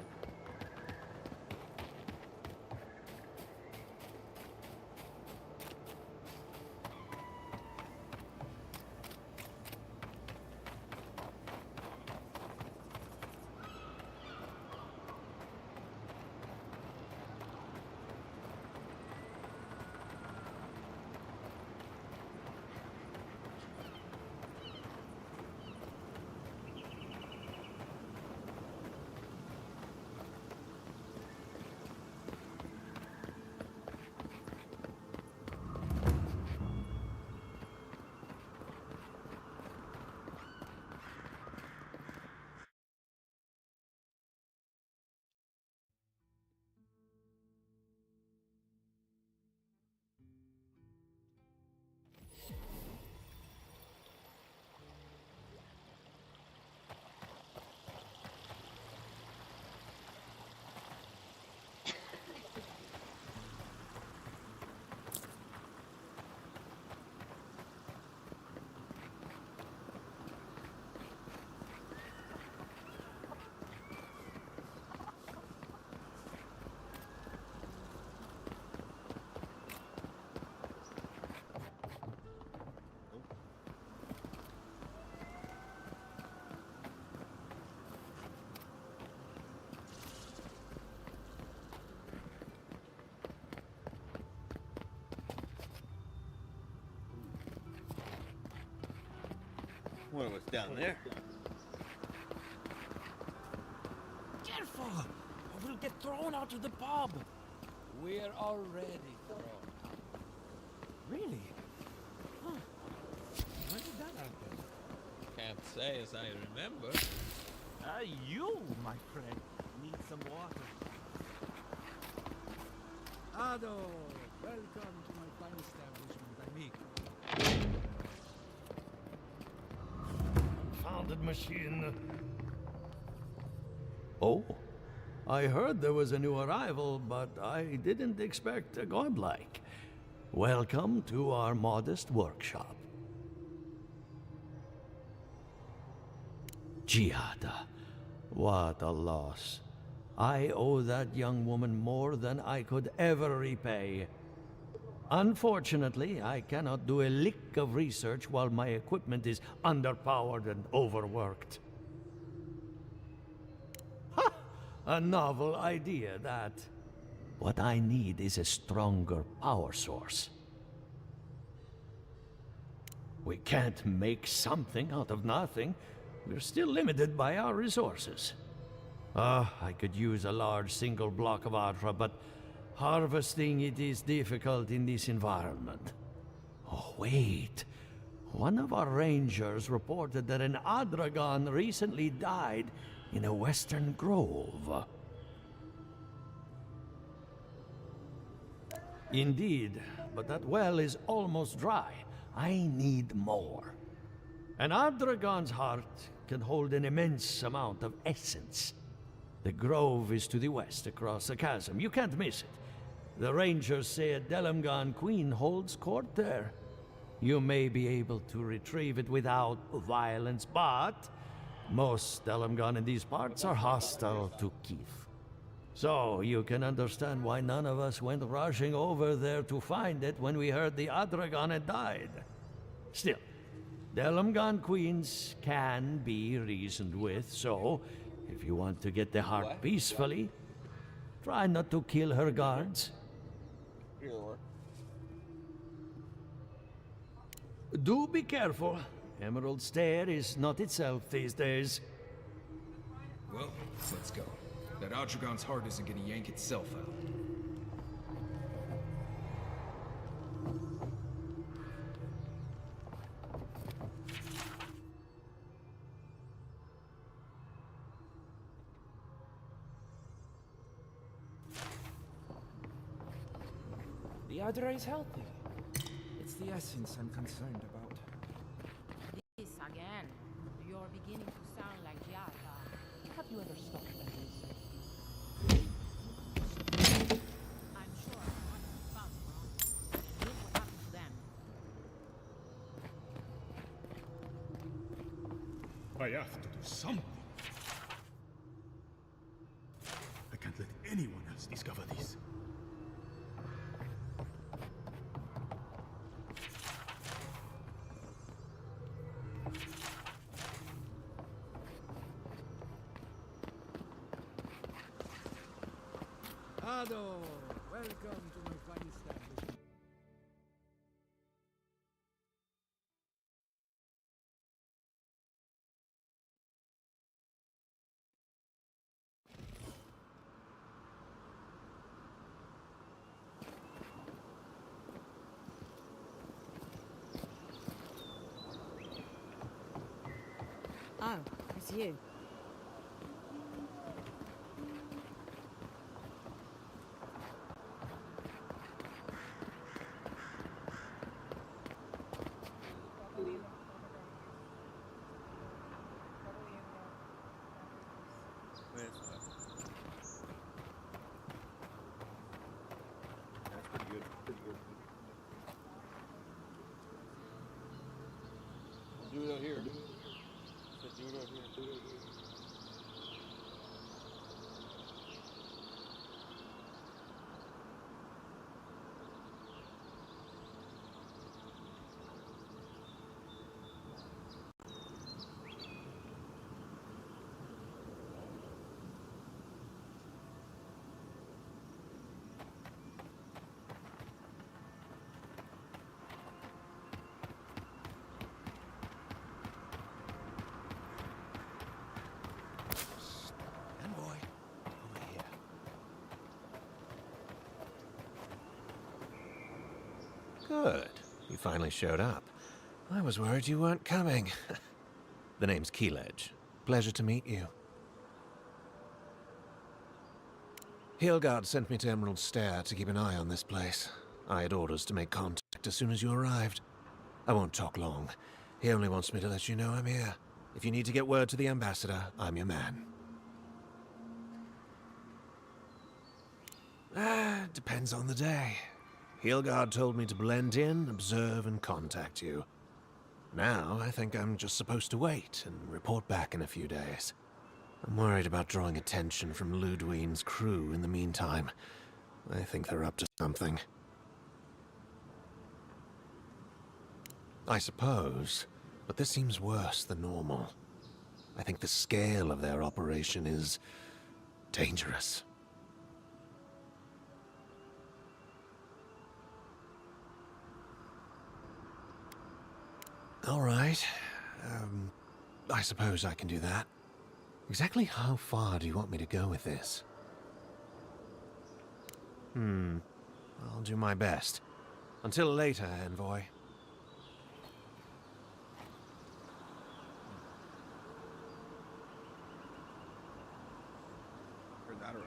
What was down there? Careful! Or we'll get thrown out of the pub. We're already thrown out. Really? Huh. When did that happen? Can't say as I remember. You, my friend, need some water. Ado, welcome to my fine establishment, amigo. Founded machine. Oh, I heard there was a new arrival, but I didn't expect a godlike. Welcome to our modest workshop. Giada, what a loss. I owe that young woman more than I could ever repay. Unfortunately, I cannot do a lick of research while my equipment is underpowered and overworked. Ha! A novel idea, that. What I need is a stronger power source. We can't make something out of nothing. We're still limited by our resources. I could use a large single block of Atra, but harvesting it is difficult in this environment. Oh, wait. One of our rangers reported that an Adragon recently died in a western grove. Indeed, but that well is almost dry. I need more. An Adragon's heart can hold an immense amount of essence. The grove is to the west, across the chasm. You can't miss it. The rangers say a Delamgon queen holds court there. You may be able to retrieve it without violence, but most Delamgon in these parts are hostile to Keith. So you can understand why none of us went rushing over there to find it when we heard the Adragon had died. Still, Delamgon queens can be reasoned with, so if you want to get the heart peacefully, try not to kill her guards. Do be careful. Emerald Stair is not itself these days. Well, let's go. That Adragon's heart isn't gonna yank itself out. The Adra is healthy. It's the essence I'm concerned about. This again. You're beginning to sound like Giada. Have you ever stopped and listened? I'm sure one of the found wrong. And look what happened to them. I have to do something. must discover this. Ado, welcome to my fine establishment. Oh, it's you. That's pretty good. Pretty good. Do it out here. Do it out here. Envoy, over here. Good. You finally showed up. I was worried you weren't coming. The name's Keeledge. Pleasure to meet you. Hilgard sent me to Emerald Stair to keep an eye on this place. I had orders to make contact as soon as you arrived. I won't talk long. He only wants me to let you know I'm here. If you need to get word to the ambassador, I'm your man. Depends on the day. Hilgard told me to blend in, observe, and contact you. Now, I think I'm just supposed to wait and report back in a few days. I'm worried about drawing attention from Ludwine's crew in the meantime. I think they're up to something. I suppose, but this seems worse than normal. I think the scale of their operation is dangerous. All right. I suppose I can do that. Exactly how far do you want me to go with this? I'll do my best. Until later, Envoy. Heard that around.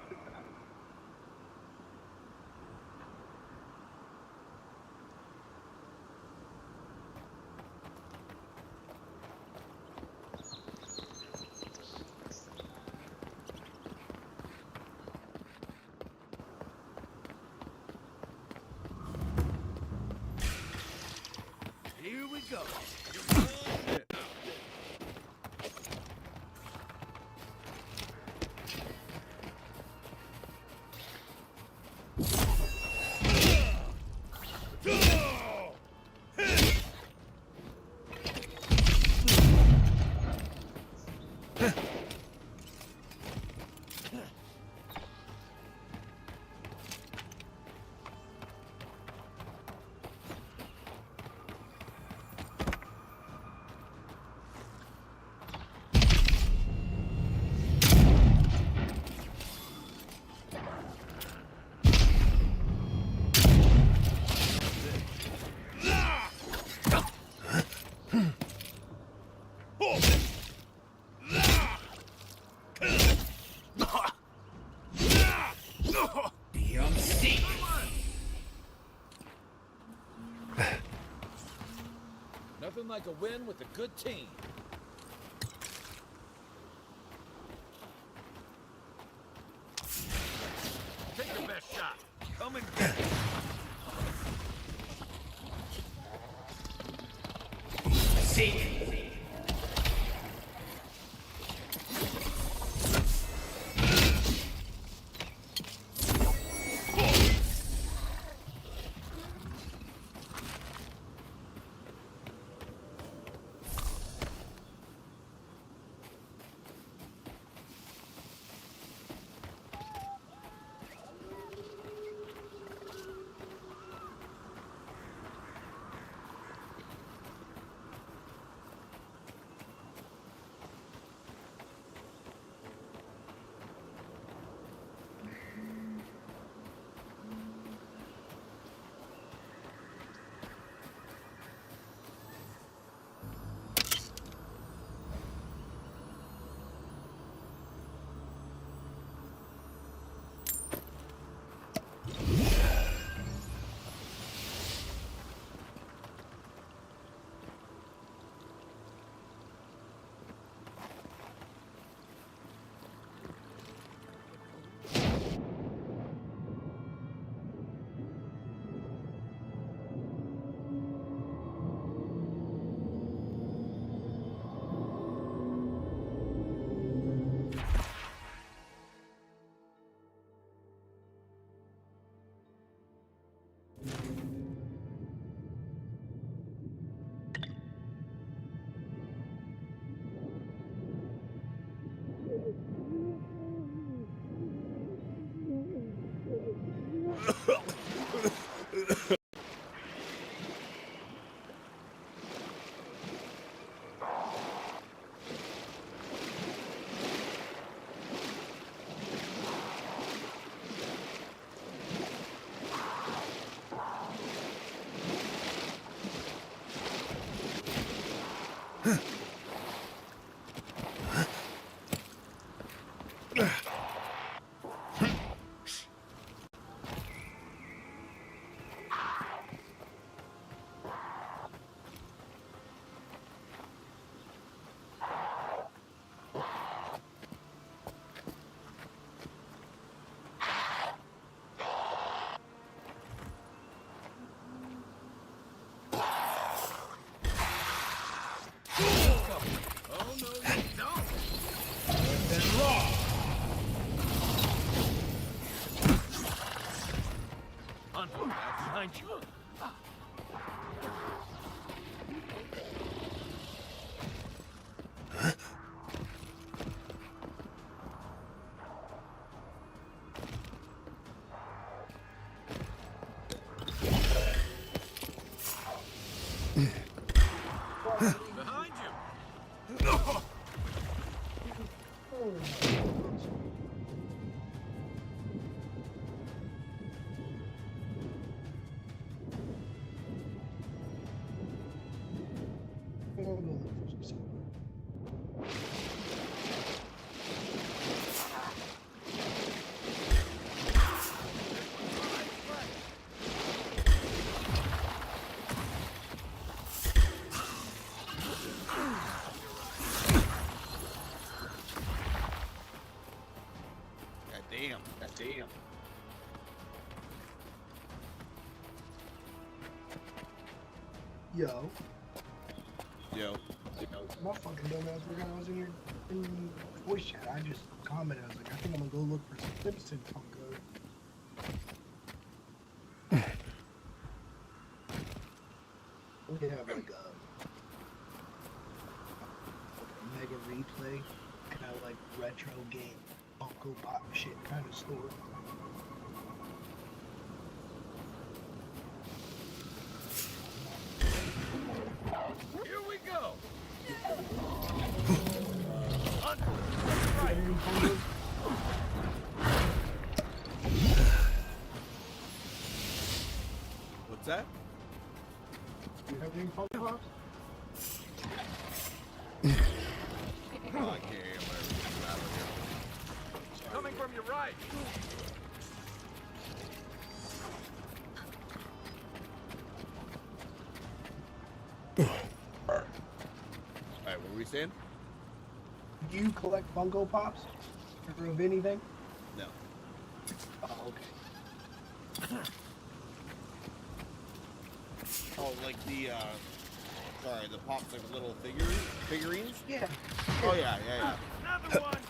Here we go. Nothing like a win with a good team. Take your best shot. Come and get it. Seek. Behind you. Behind you. Damn. Yo. My fucking dumbass forgot I was in your voice chat. I just commented. I was like, I think I'm gonna go look for some Simpson Funko. We have like a mega replay kind of like retro game Funko Pop shit kind of store. Here we go. What's that? Do you have any Funko Pops? Oh, I can't hear whatever. Coming from your right. Alright, what were we saying? Do you collect Funko Pops? Or of anything? No. Oh, okay. Oh, like the the pops like little figurines? Yeah. Oh yeah. Another one.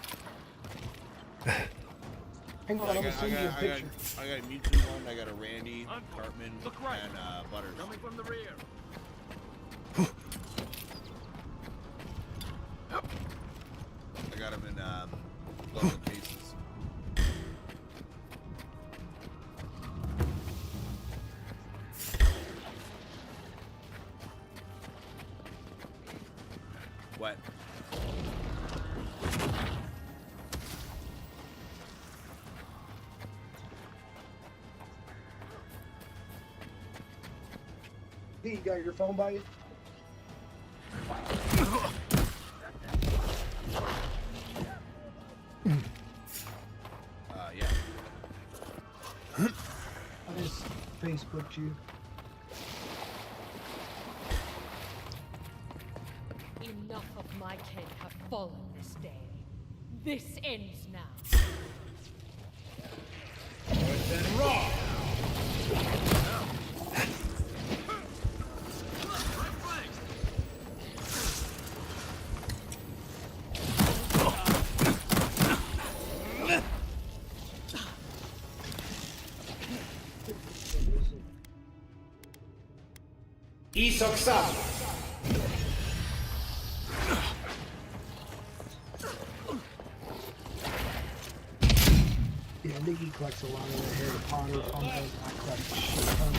Hang on, I'm gonna send you a picture. I got a Mewtwo one, I got a Randy, Cartman, and Butters. Coming from the rear. I got them in glove cases. What? Hey, you got your phone by you? Yeah. I just Facebooked you. Enough of my kin have fallen this day. This ends now. Then raw. Xbsx. Yeah, I think he collects a lot of the Harry Potter Funkos. I collect a shit ton of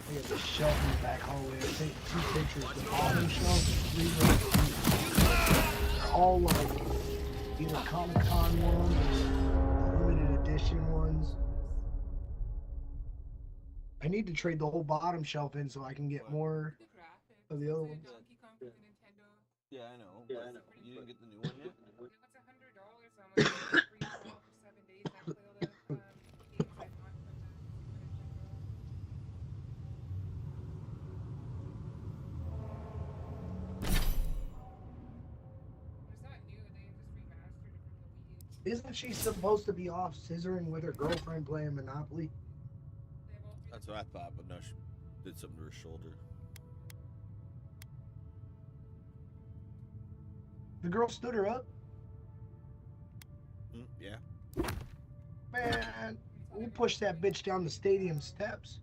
I got the shelf in the back hallway. I take 2 pictures. The bottom shelf, they're all like either Comic-Con ones or limited edition ones. I need to trade the whole bottom shelf in so I can get more of the other ones. Yeah, I know. You didn't get the new one yet? Isn't she supposed to be off scissoring with her girlfriend playing Monopoly? That's what I thought, but no, she did something to her shoulder. The girl stood her up. Yeah. Man, we pushed that bitch down the stadium steps.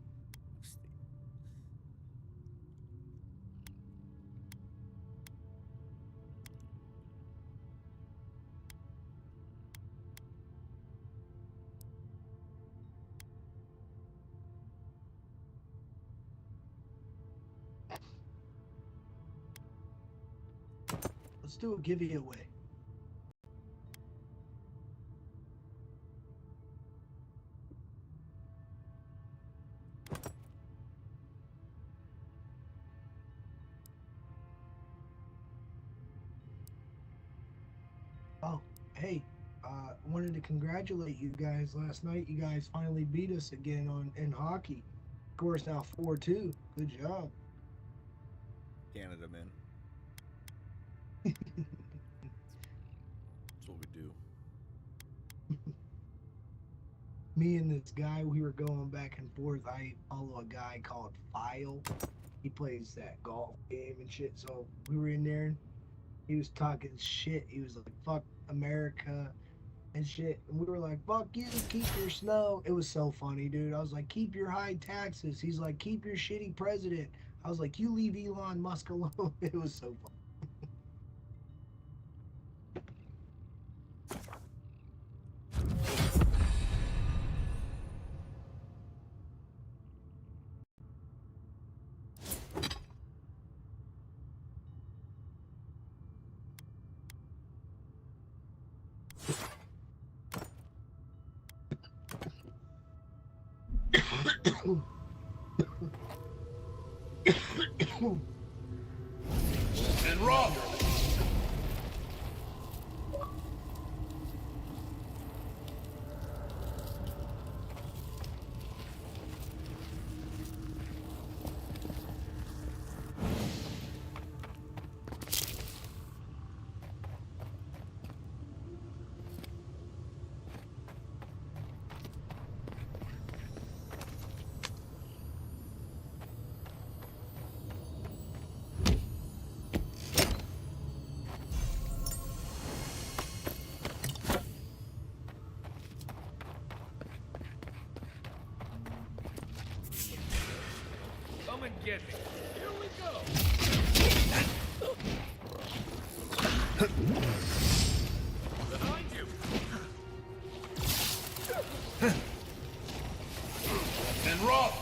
Let's do a giveaway. Oh, hey, wanted to congratulate you guys. Last night, you guys finally beat us again in hockey. Of course, now 4-2. Good job. Canada, man. That's what we do. Me and this guy, we were going back and forth. I follow a guy called File. He plays that golf game and shit. So we were in there and he was talking shit. He was like, fuck America and shit. And we were like, fuck you, keep your snow. It was so funny, dude. I was like, keep your high taxes. He's like, keep your shitty president. I was like, you leave Elon Musk alone. It was so fun. And rock! Come and get me. Here we go. Behind you. And rock.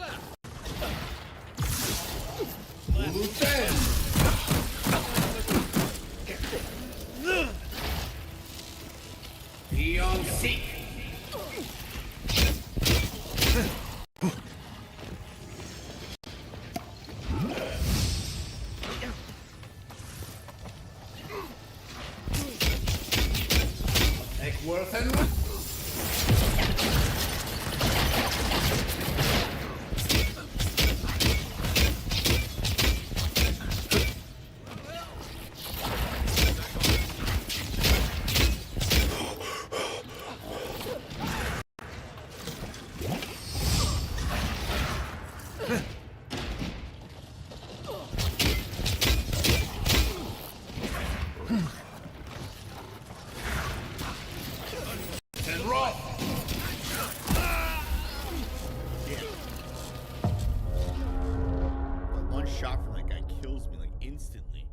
left. Loose end. Beyond seek. Take worth and rough. That one shot from that guy kills me like instantly.